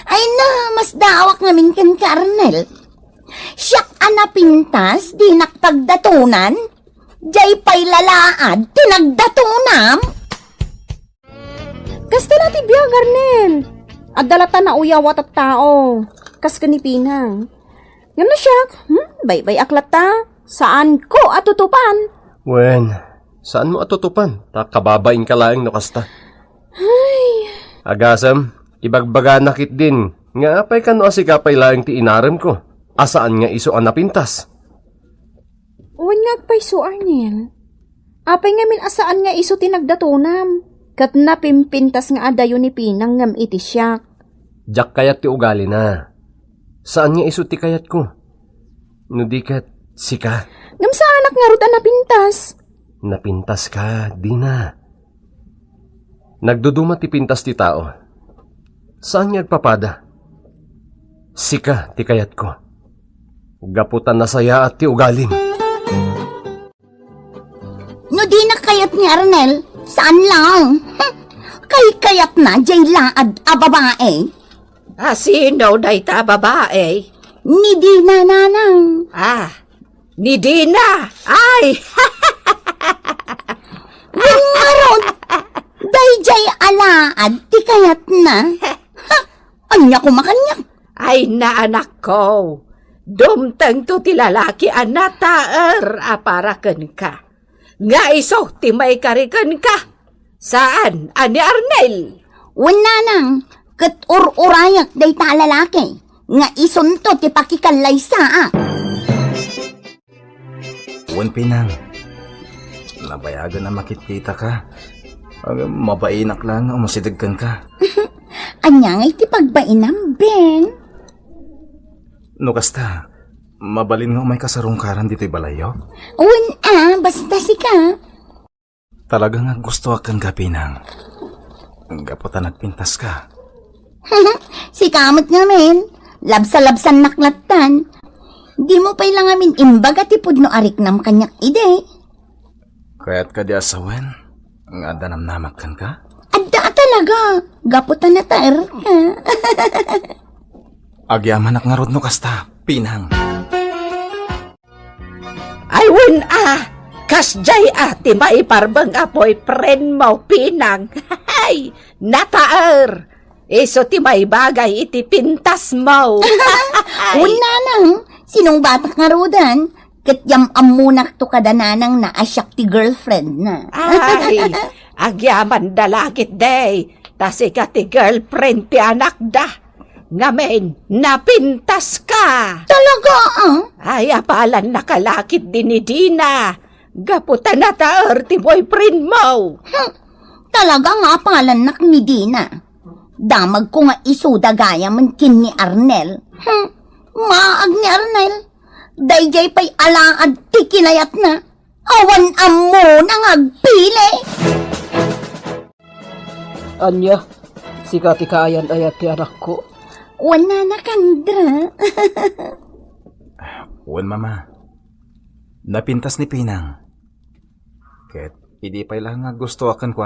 Ay na, mas dawak namin kan ka, Arnel. Siyak anapintas, di nakpagdatunan. Jay pa'y lalaad, tinagdatunam. Kasta na ti biyag, Arnel. Adalata na uyawat at tao. Kas kanipinang. Nga na siya, bay-bay aklata. Saan ko atutupan? Wen, saan mo atutupan? Takababain ka lang no kasta. Agasam, ibagbaga nakit din. Nga apay ka no asikapay lang ti inaram ko. Asaan nga iso ang napintas? Uwan nga agpayso, Arnel. Apay nga min asaan nga iso tinagdatunam. Kat napimpintas nga adayo ni Pinang ngam iti siyak. Diyak kayat ti ugali na. Saan nga iso ti kayat ko? No di kat sika. Ngam sa anak nga ruta napintas. Napintas ka, di na. Nagduduma ti pintas ti tao. Saan nga agpapada? Sika ti kayat ko. Gaputan na saya at ti ugalim. No di na kayat ni Arnel, saan lang? Kayat na, jay laad a babae. Sino dayta babae? Ni Dina nanang. Ni Dina. Ay, Wingarod, day jay alaad, ti kayat na. Anya ko makanyak. ay na anak ko. Dumtang to ti lalaki anataer aparaken ka. Nga iso ti may kariken ka. Saan? Ani Arnel? Wala nang, kat urayak day ta lalaki. Nga isunto ti pakikalay saa. Uwan pinang. Nabayagan na makikita ka. Mabainak lang, umasidagkan ka. Anya ngay ti pagbainam, Ben. No kasta, mabalin nga may kasarungkaran dito'y balayo. Basta sika. Talaga nga gusto akan ka pinang. Gaputan at pintas ka. Si kamot nga men, labsa-labsan naklatan. Di mo pa ilang amin imbaga tipod no arik nam kanyak ide. Kaya't ka di asawen, ang adanam namakkan ka? Adda talaga, gaputan na taer ka. Agyaman ak nga rod no kasta, Pinang. Ay, kasjay ati maiparbang apoy friend mo, Pinang. Ay, nataer. Iso ti may bagay iti pintas mo. Una nang, sinong batak nga rodan? Katyam amunak to kadananang na asyak ti girlfriend na. Ay, agyaman dalakit day. Tas ika ti girlfriend ti anak da. Ngamen, napintas ka. Talaga Ay, apalan nakalakit din ni Dina. Gaputan na taer ti boyfriend mo. Talaga nga palannak ni Dina. Damag ko nga isuda gaya man kin ni Arnel. Maag ni Arnel. Dayjay pa'y alaad ti kinayat na. Awan amo nang agpili. Anya, sika ti kaayan-ayat ti anak ko. Wala na kandra. Uwan, Mama. Napintas ni Pinang. Ket, hindi pa ilang nga gusto akan ko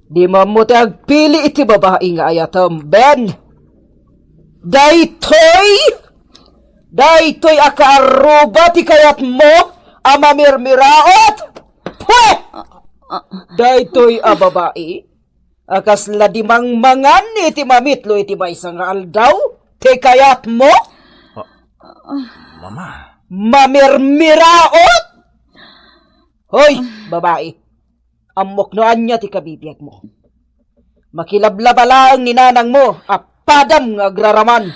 Di mamuti agpili iti babae nga ayatom, Ben. Daytoy akaaruba ti kayat mo, amamirmiraot. Pwe! Daytoy a babae, akas ladimang mangan iti mamitlo iti baisang aldaw, ti kayat mo, Mama. mamirmiraot. Hoy, babae. Amok no anya ti kabibiyag mo. Makilablabala ang ninanang mo, apadam nga agraraman.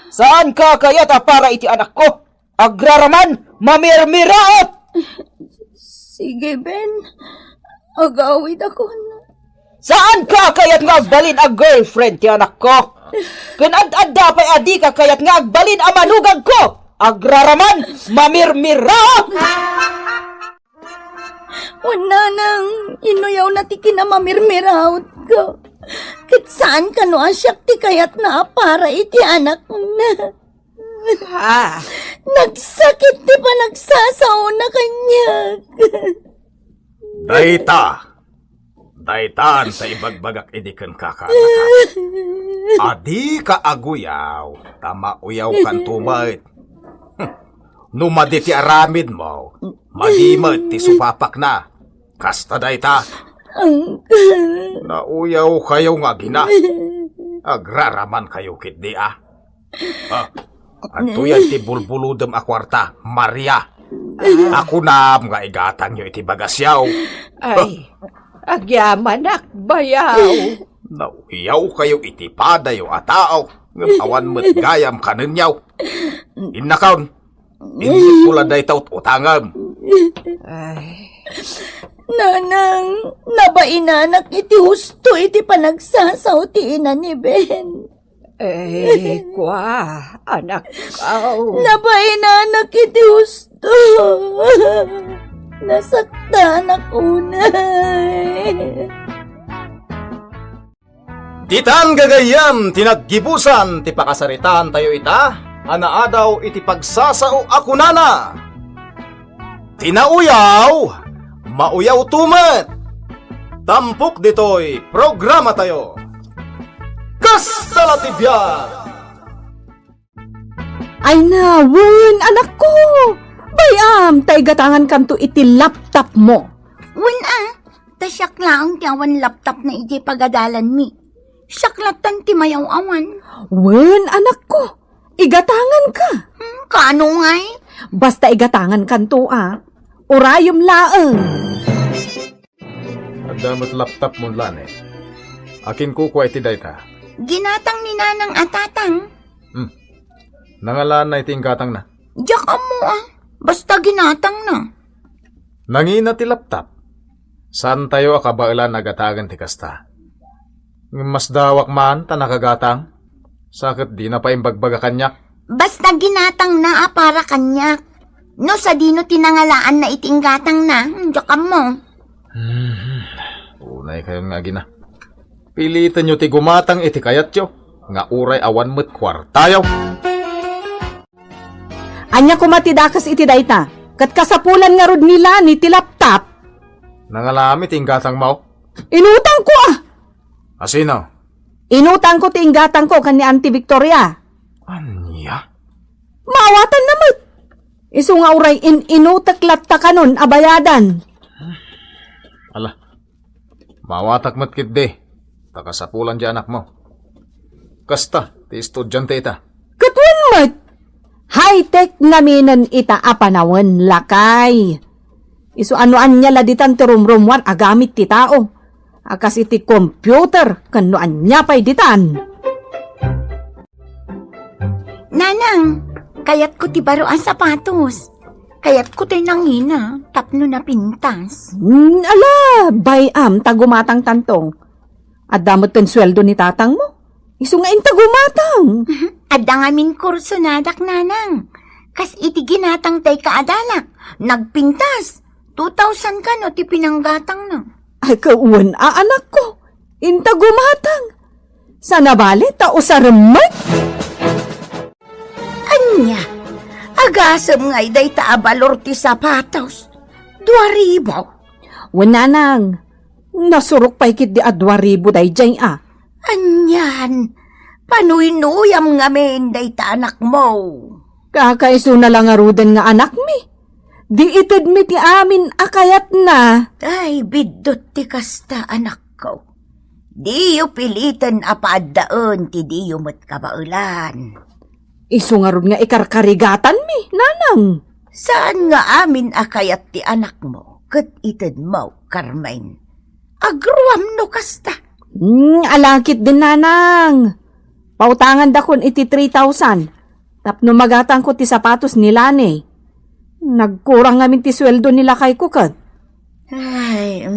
Saan ka kayat para iti anak ko? Agraraman, mamirmiraot! Sige, Ben. Agawid ako na. Saan ka kayat nga agbalin ang girlfriend ti anak ko? Kunad-adda pa'y adi ka kayat nga agbalin ang manugag ko! Agraraman, mamirmiraot! Wala nang inuyaw na ti kinamamirmiraut ko. Kit saan ka no asyak ti kayat na para iti anak na. Ha? Nagsakit ti pa nagsasaw na kanya. Daytan sa ibagbagak idikan kakana. Adi ka aguyaw, tama uyaw kan tumait. Numadi ti aramid mo, madimad ti supapak na. Kasta dayta. Nauyaw kayo nga gina. Agraraman kayo kit di Antuyan ti bulbuludem a kwarta, Maria. Ako na nga igatang nyo iti bagasyaw. Ay, agyaman akbayaw. Nauyaw kayo iti padayo a tao. Awan mo't gayam kanunyaw. Innakaon. Hindi pula daytaw utangam. Ay, Nanang, nabainanak iti husto iti panagsasaw ti ina ni Ben. kwa, anak ko. Nabainanak iti husto. Nasaktan ako na. Ditan gagayam, tinaggibusan, ti pakasaritaan tayo ita, anaadaw iti pagsasao ako nana. Tinauyaw, mauyaw tumet. Tampok ditoy, programa tayo. Kastalatibyan! Ay nawon, anak ko. Bayam, tay gatangan kanto iti laptop mo. Tasyak lang ti awan laptop na iti pagadalan mi. Saklatan ti mayaw awan. Wen, anak ko. Igatangan ka. Kano ngay? Basta igatangan kanto Urayom laeng. Adamat laptop mo lan Akin kukuha iti dayta. Ginatang ni nanang atatang. Nangalaan na iti ingkatang na. Diyak mo Basta ginatang na. Nangina ti laptop. Saan tayo akabailan nagatagan ti kasta? Mas dawak man ta nakagatang. Sakit di na pa imbagbaga kanyak. Basta ginatang na para kanyak. No sa dino tinangalaan na itinggatang na. Diyak mo. Unay kayo nga gina. Pilitan nyo ti gumatang iti kayat yo. nga uray awan mo't kwartayaw. Anya ko matidakas iti dayta. Kat kasapulan nga rod nila ni ti laptop. Nangalamit inggatang mo. Inutang ko ah. Asino? Inutang ko ti inggatang ko kan ni Auntie Victoria. Anya? Mawatan naman. Isu nga uray inutak latta kanon abayadan. Ala, mawatak mo't kitdi. Takasapulan di anak mo. Kasta, ti estudyante ita. Katwan mat. High-tech naminan ita apanawan lakay. Isu anoan niya laditan ti rumrumwan agamit ti tao. Akas iti computer kanoan niya pa'y ditan. Nanang, kayat ko ti baro ang sapatos. Kayat ko ti nangina, tapno na pintas. Ala, bayam tagumatang tantong. At damot ken sweldo ni tatang mo. Isu nga tagumatang. Adda ngamin kurso nadak nanang. Kas iti ginatang tay kaadalak. Nagpintas. 2,000 ka no ti pinanggatang no. Ay kauwan anak ko. Intagumatang. Sana bali tao sa remat. Anya, agasam nga'y day taabalor ti sapatos. 2,000. Wananang, nasurok pa ikit di adwaribo day jay ah. Anyan, panuinuyam nga men day ta anak mo. Kakaiso na lang arudan nga anak mi. Di itid mi ti amin akayat na. Ay, bidot ti kasta anak ko. Di yu pilitan apaadaan ti di yu mat kabaulan. Isu nga rod nga ikarkarigatan mi, nanang. Saan nga amin akayat ti anak mo? Kat itid mo, Carmen. Agruam no kasta. Alakit din nanang. Pautangan da kon iti 3,000. Tapno magatang ko ti sapatos nila ni. Nagkurang ngamin ti sweldo nila kay kukat. Ay,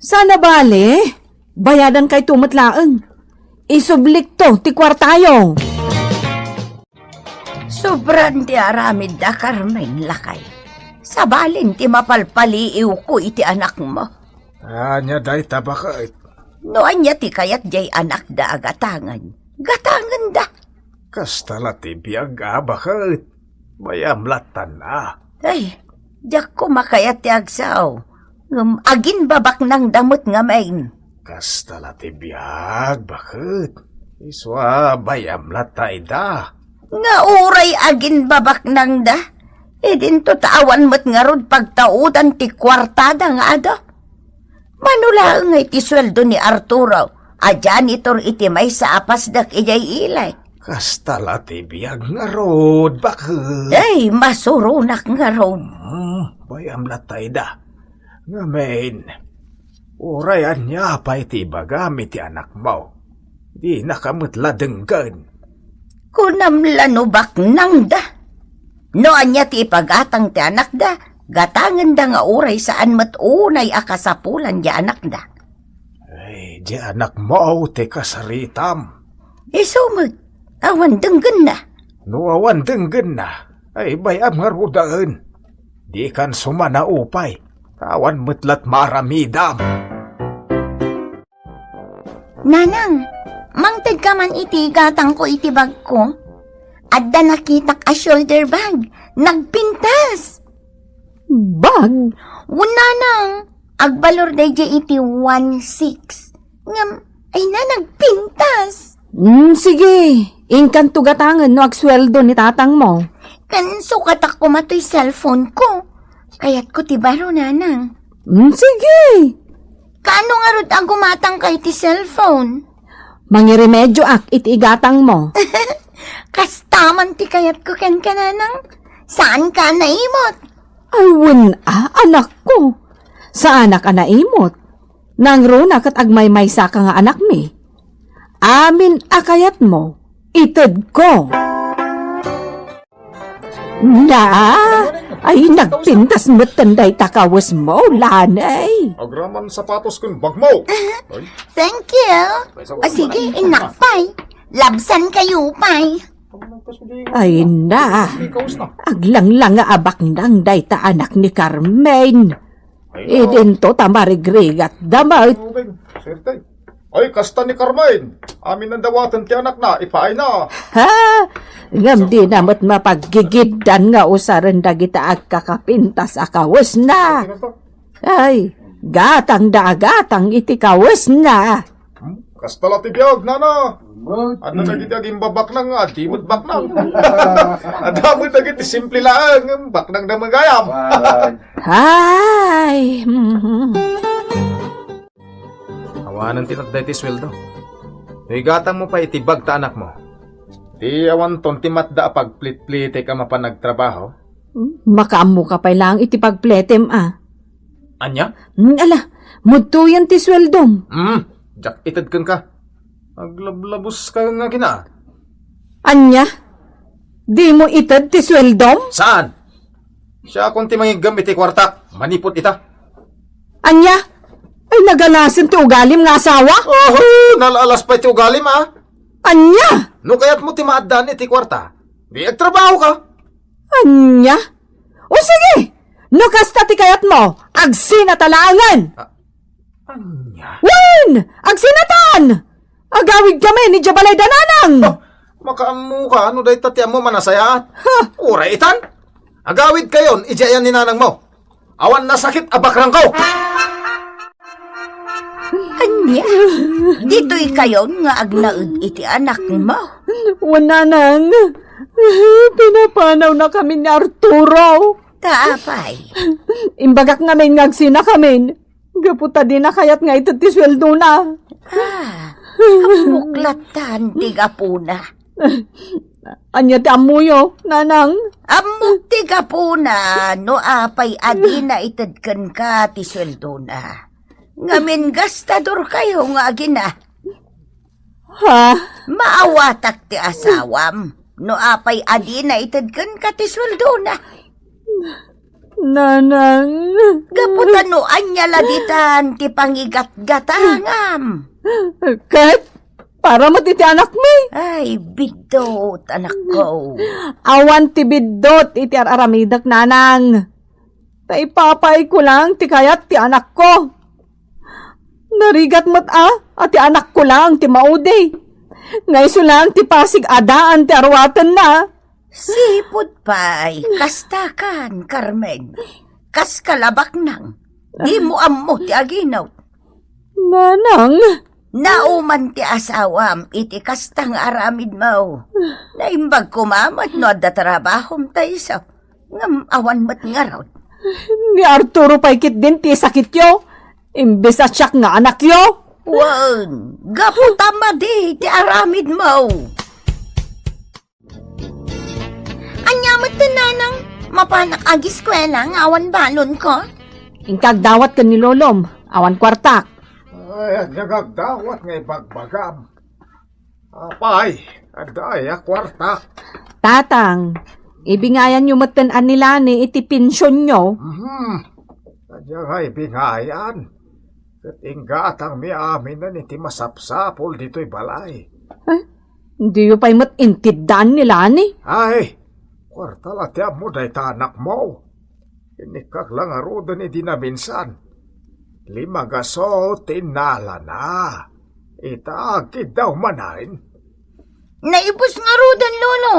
Sana bale, bayadan kay tumatlaan. Isublik to, ti kwartayo. Sobran ti aramid da Carmen lakay. Sabalin ti mapalpaliiw ko iti anak mo. Anya day tabakait. No anya ti kayat jay anak da agatangan. Gatangan da. Kastala ti biyag bakait. Bayam latan na. Ay, diyak ko makayat ti agsaw. Agin babak ng damot nga main. Kastala ti biyag bakait. Iswa bayam latay da. Nga uray agin babak ng da. E din to tawan mo't nga rod pagtaudan ti kwartada nga ada. Manula nga iti sweldo ni Arturo. A janitor iti may sa apasdak ijay ilay. Kastala ti biyag nga rod bakait. Ay, masurunak nga rod. Bayam latay da. Nga main. Urayan niya pa iti bagamit ti anak mo. Di nakamutla denggan. Kunam lanubak nang da. No anya ti ipagatang ti anak da. Gatangan da nga uray saan matunay akasapulan di anak da. Ay, di anak mo ti kasaritam. Isumag, awan denggan na. Nuawan denggan na. Ay bayam nga rudaan. Di kan sumana upay. Tawan mutlat maramidam. Nanang, mangtag ka man iti gatang ko iti bag ko. Adda nakitak a shoulder bag. Nagpintas. Bag? Nanang, agbalor day jay iti 1,600. Ngam, ay na nagpintas. Sige, ingkan tugatangan no agsweldo ni tatang mo. Kan sukat ako matoy cellphone ko. Kayat ko ti baro nanang. Sige. Kaano nga rod ang gumatang kay ti cellphone? Mangiremedyo ak iti igatang mo. Kastaman ti kayat ko ken kananang. Saan ka naimot? Ayun anak ko. Sa anak naimot. Nang runa kat agmay-maysa ka nga anak mi. Amin akayat mo. Ited ko. Na, ay nagpintas mo tanday takawas mo, lanay. Agraman sapatos kun bag mo. Ay, Thank you. O sige, inakpay. Labsan kayo, pay. Ay na, aglang-lang nga abak nang dayta anak ni Carmen. Idin to tamarigrigat damay. Ay, kasta ni Carmine. Amin ang dawatan ti anak na, ipaay na. Ha? Ngam di namat mapagigiddan nga usaran dagita agkakapintas akawas na. Ay, gatang da gatang iti kawas na. Kasta la ti biyag, nana. Ano na giti aging babak nang, di mo't baknang. Adamo na giti simple lang, baknang na magayam. Ay, Awanan tinagday ti sweldo. Higatang mo pa itibag ta anak mo. Di awan ton ti matda pagplit-plite ka mapanagtrabaho. makaamo ka pa lang iti pagpletem Anya? Ala, mudto yan ti sweldom. Jak itad kang ka. Aglablabos ka nga gina. Anya? Di mo itad ti sweldom? Saan? Siya kung ti mangigam iti kwartak, manipot ita. Anya? Ay nagalasin ti ugalim nga asawa? Oh, nalalas pa iti ugalim ha. Anya? No kaya't mo ti maaddan iti kwarta, di agtrabaho ka. Anya? O sige, no kasta ti kayat mo, agsinatalangan. Anya? Wen! Agsinatan! Agawid kami ni Jabalay Dananang! Oh, makaamu ka, ano dahi tatiyan mo manasaya? Uray itan? Agawid kayon, ijayan ni nanang mo. Awan na sakit abakrang ko. Anya? Dito'y kayo nga agnaud iti anak mo. Wananang, pinapanaw na kami ni Arturo. Taapay. Imbagak nga may ngagsina kami. Gaputa din na kayat nga ito ti sweldo na. Amuklatan tiga puna. Anya ti amuyo, nanang. Amuk tiga puna, no apay adi na itadkan ka ti sweldo na. Ngamin gastador kayo nga agina. Ha? Maawatak ti asawam, no apay adi na itadkan ka ti sweldo na. Nanang. Gaputan no anya laditan ti pangigat-gatangam. Kat, para matiti anak mi. Ay, bidot, anak ko. Awan ti bidot iti aramidak nanang. Taipapay ko lang ti kayat ti anak ko. Narigat mo't at ti anak ko lang ti mauday. Ngayso lang ti pasig adaan ti arwatan na. Sipod pa'y, kastakan, Carmen. Kas kalabak nang. Di mo ammo ti aginaw. Nanang. Nauman ti asawam, iti kastang aramid mo. Naimbag kumamat no adda trabahom tayo sa. Ngam awan mat nga raw. Ni Arturo paikit din ti sakit yo. Imbes at siyak nga anak yo. Wan, gapo tama di, ti aramid mo. Anyamat na nanang, mapanak agis kwela nga awan balon ko. Ingkag dawat ka ni Lolom. Awan kwartak. Ay, nagagdawat nga ibagbagam. Apay, aday, kwarta. Tatang, ibingayan yung matanan nila ni iti pensyon nyo. Kanya nga ibingayan. Katinggatang mi amin na niti masapsapol dito'y balay. Hindi yung pa'y matintidan nila ni. Ay, kwarta latya mo dahi ta anak mo. Inikak lang arudo ni dinaminsan. 5 gaso tinala na. Itaagid daw manain. Naibos nga rudan, lolo.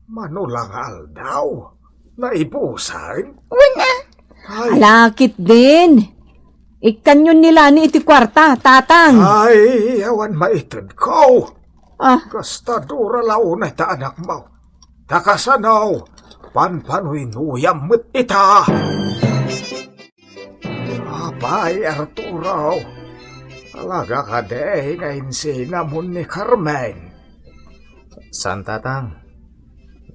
Manulangal daw. Naibusan. Wala. Ay, Alakit din. Ikanyon nila ni iti kwarta, tatang. ay, awan maitid ko. Kastadura Launay ta anak mo. Takasanaw, panpanuyam mo't ita. Abay, Arturo. Alaga ka de, ngayon sinamon ni Carmen. San tatang?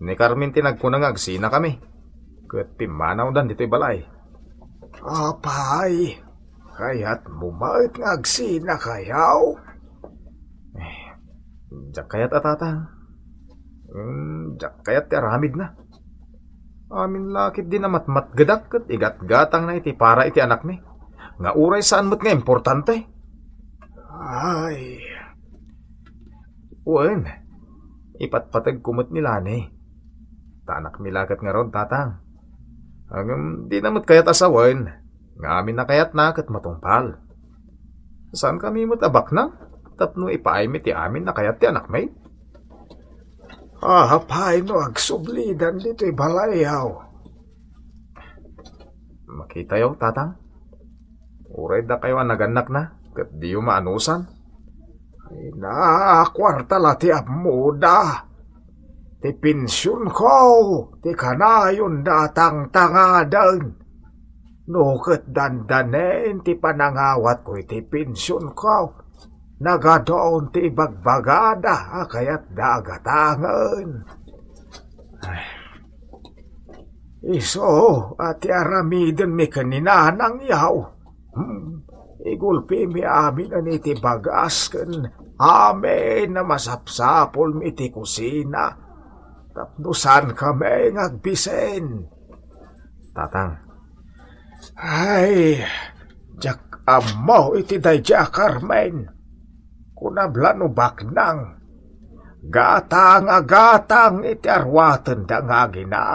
Ni Carmen tinagpunang agsina kami. Kat pimanaw dan dito'y balay. Abay, kaya't mumait nga agsina kayaw. Diyak kayat atatang. Diyak kayat aramid na. Amin lakit din na matmatgadak at igat-gatang na iti para iti anak mi. Nga uray saan mo't nga importante. Ay. Uwan. Ipatpatag kumot nila ni. Tanak milagat nga ron tatang. Hanggang di na mo't kayat asawan. Nga amin na kayat na kat matungpal. Saan kami matabak na? Tapno ipaay mi ti amin na kayat ti anak may? Hapay no agsublidan dito'y balayaw. Makita yaw, tatang? Uray da kayo ang naganak na, kat di yung maanusan. Ay na, kwarta la ti amuda. Ti pensyon ko, ti kanayon datang tangadan. No kat dandanen ti panangawat ko ti pensyon ko. Nagadoon ti bagbagada, kayat dagatangan. Iso, at aramiden mi kaninanang yaw. Igulpi mi amin na iti bagas ken amin na masapsapol mi iti kusina. Tapnusan kami ngagbisen. Tatang, Ay, jak amaw iti dayja Carmen. Kunablan baknang. Gatang iti arwatan da nga gina.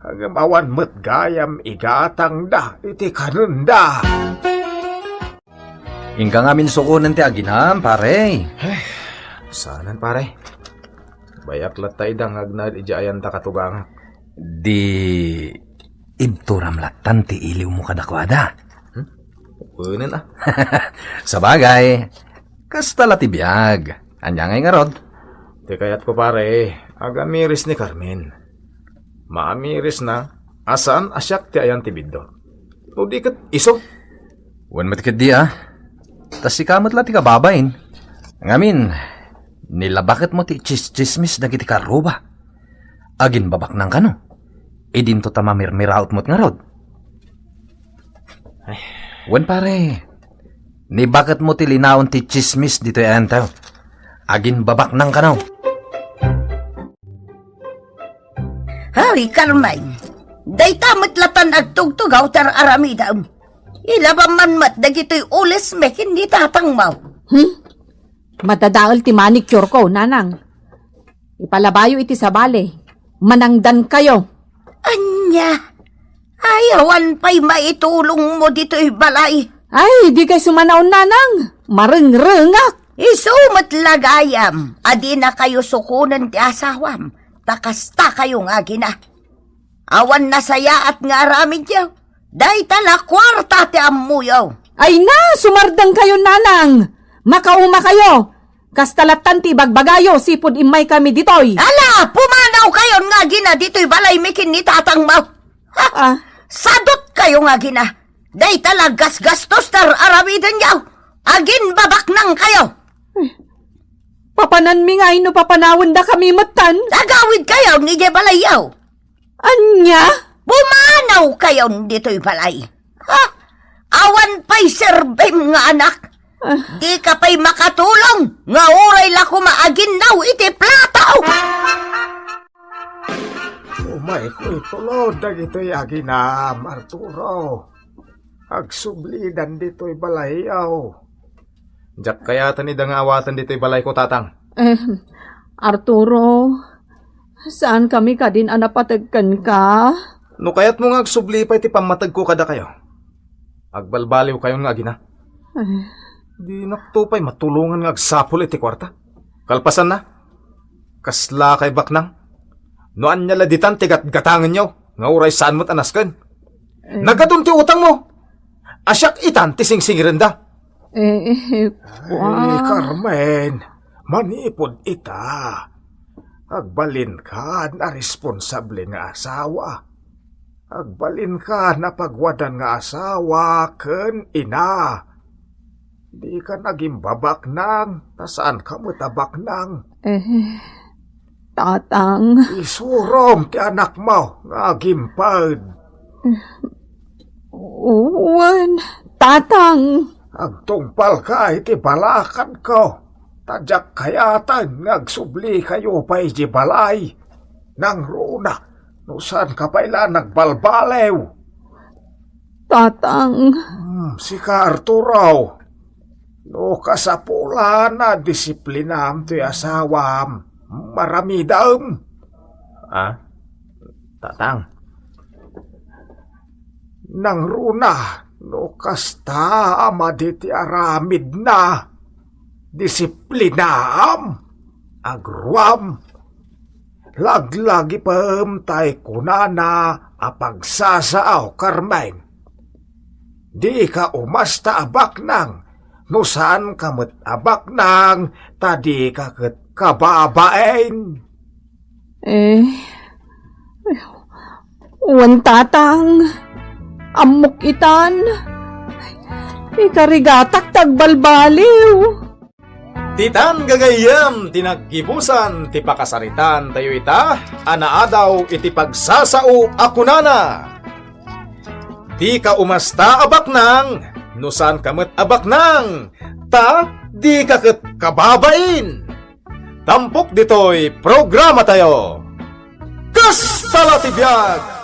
Hanggang awan met gayam igatang da iti kanunda. ingka nga minsukunan ti aginam, pare. Saanan pare? Bayak latay dangag na ijayan ta katugang. Di ibturam latan ti iliw mo kadakwada. Unin ah. Sabagay, kastala ti biyag. Anya ngay nga rod. Ti kayat ko pare, agamiris ni Carmen. Maamiris na, asan asyak ti ayan ti biddo. No di kat iso. Wan matikid di Tas si kamot la ti kababain. Ngamin, nilabakit mo ti chismis na kiti karuba. Agin babak nang kano. Idin to tamamirmiraut mo't nga rod. Wan pare, ni bakit mo ti linaon ti chismis dito yan tayo. Agin babak nang kano. Hari Carmen, day tamit latan agtugtugaw tar aramida. Ilabang manmat dagito'y ulis mek hindi tatang mau. Madadaol ti manicure ko, nanang. Ipalabayo iti sa bale. Manangdan kayo. Anya, ayawan pa'y maitulong mo dito'y balay. Ay, di kay sumanaon, nanang. Mareng-rengak. Isumat lagayam, adi na kayo sukunan ti asawam. Takasta kayo nga gina. Awan na saya at nga aramid yaw. Day tala kwarta ti amuyaw. Ay na, sumardang kayo, nanang. Makauma kayo. Kastalatan ti bagbagayo, sipod imay kami ditoy. Ala, pumanaw kayo nga gina dito'y balay mikin ni tatang mau. Ha, sadot kayo nga gina. Day tala gastos tar aramidan yaw. Agin babak nang kayo. Papanan mi nga ino papanawan da kami matan. Nagawid kayo ni di balay yaw. Anya? Pumanaw kayo dito'y balay. Ha? Awan pa'y serbem nga anak. Di ka pa'y makatulong. Nga uray la kumaagin daw iti plataw. Umay ko itulod dagito'y aginam, Arturo. Agsublidan dito'y balayaw. Jak kaya tani dangawatan dito'y balay ko, tatang. Arturo, saan kami ka din anapatagkan ka? No kayat mo nga agsubli pa iti pamatag ko kada kayo. Agbalbaliw kayo nga gina. Di naktupay matulungan nga agsapol iti kwarta. Kalpasan na. Kasla kay baknang. No anya laditan tigat gatangan nyo. Nga uray saan mo't anaskan. Nagadun ti utang mo. Asyak itan ti singsingirin da. Ay, Carmen. Manipod ita. Agbalin ka na responsable nga asawa. Agbalin ka na pagwadan nga asawa ken ina. Di ka naging babak nang, tasaan ka mo tabak nang. Tatang. Isurom ti anak mo, nga gimpad. Uwan, tatang. Agtungpal ka iti balakan ko. Tadyak kayatan, ngagsubli kayo pa iti balay. Nang runa, no saan ka paila nagbalbalew. Tatang. Si ka Arturo. No kasapula na disiplinam ti asawam. Maramidam. Tatang. Nang runa, No kasta amaditi aramid na. Disiplinam. Agruam. Laglagi pamtay kunana apagsasaaw Carmine. Di ka umasta abak nang. No saan kamot abak nang tadi ka ket kababain. Wantatang, amok itan, ikarigatak tagbalbaliw. Titan gagayam tinaggibusan ti pakasaritan tayo ita anaadaw iti pagsasao akunana. Di ka umasta abak nang nusan kamet abak nang ta di ka ket kababain. Tampok ditoy programa tayo. Kastala ti biag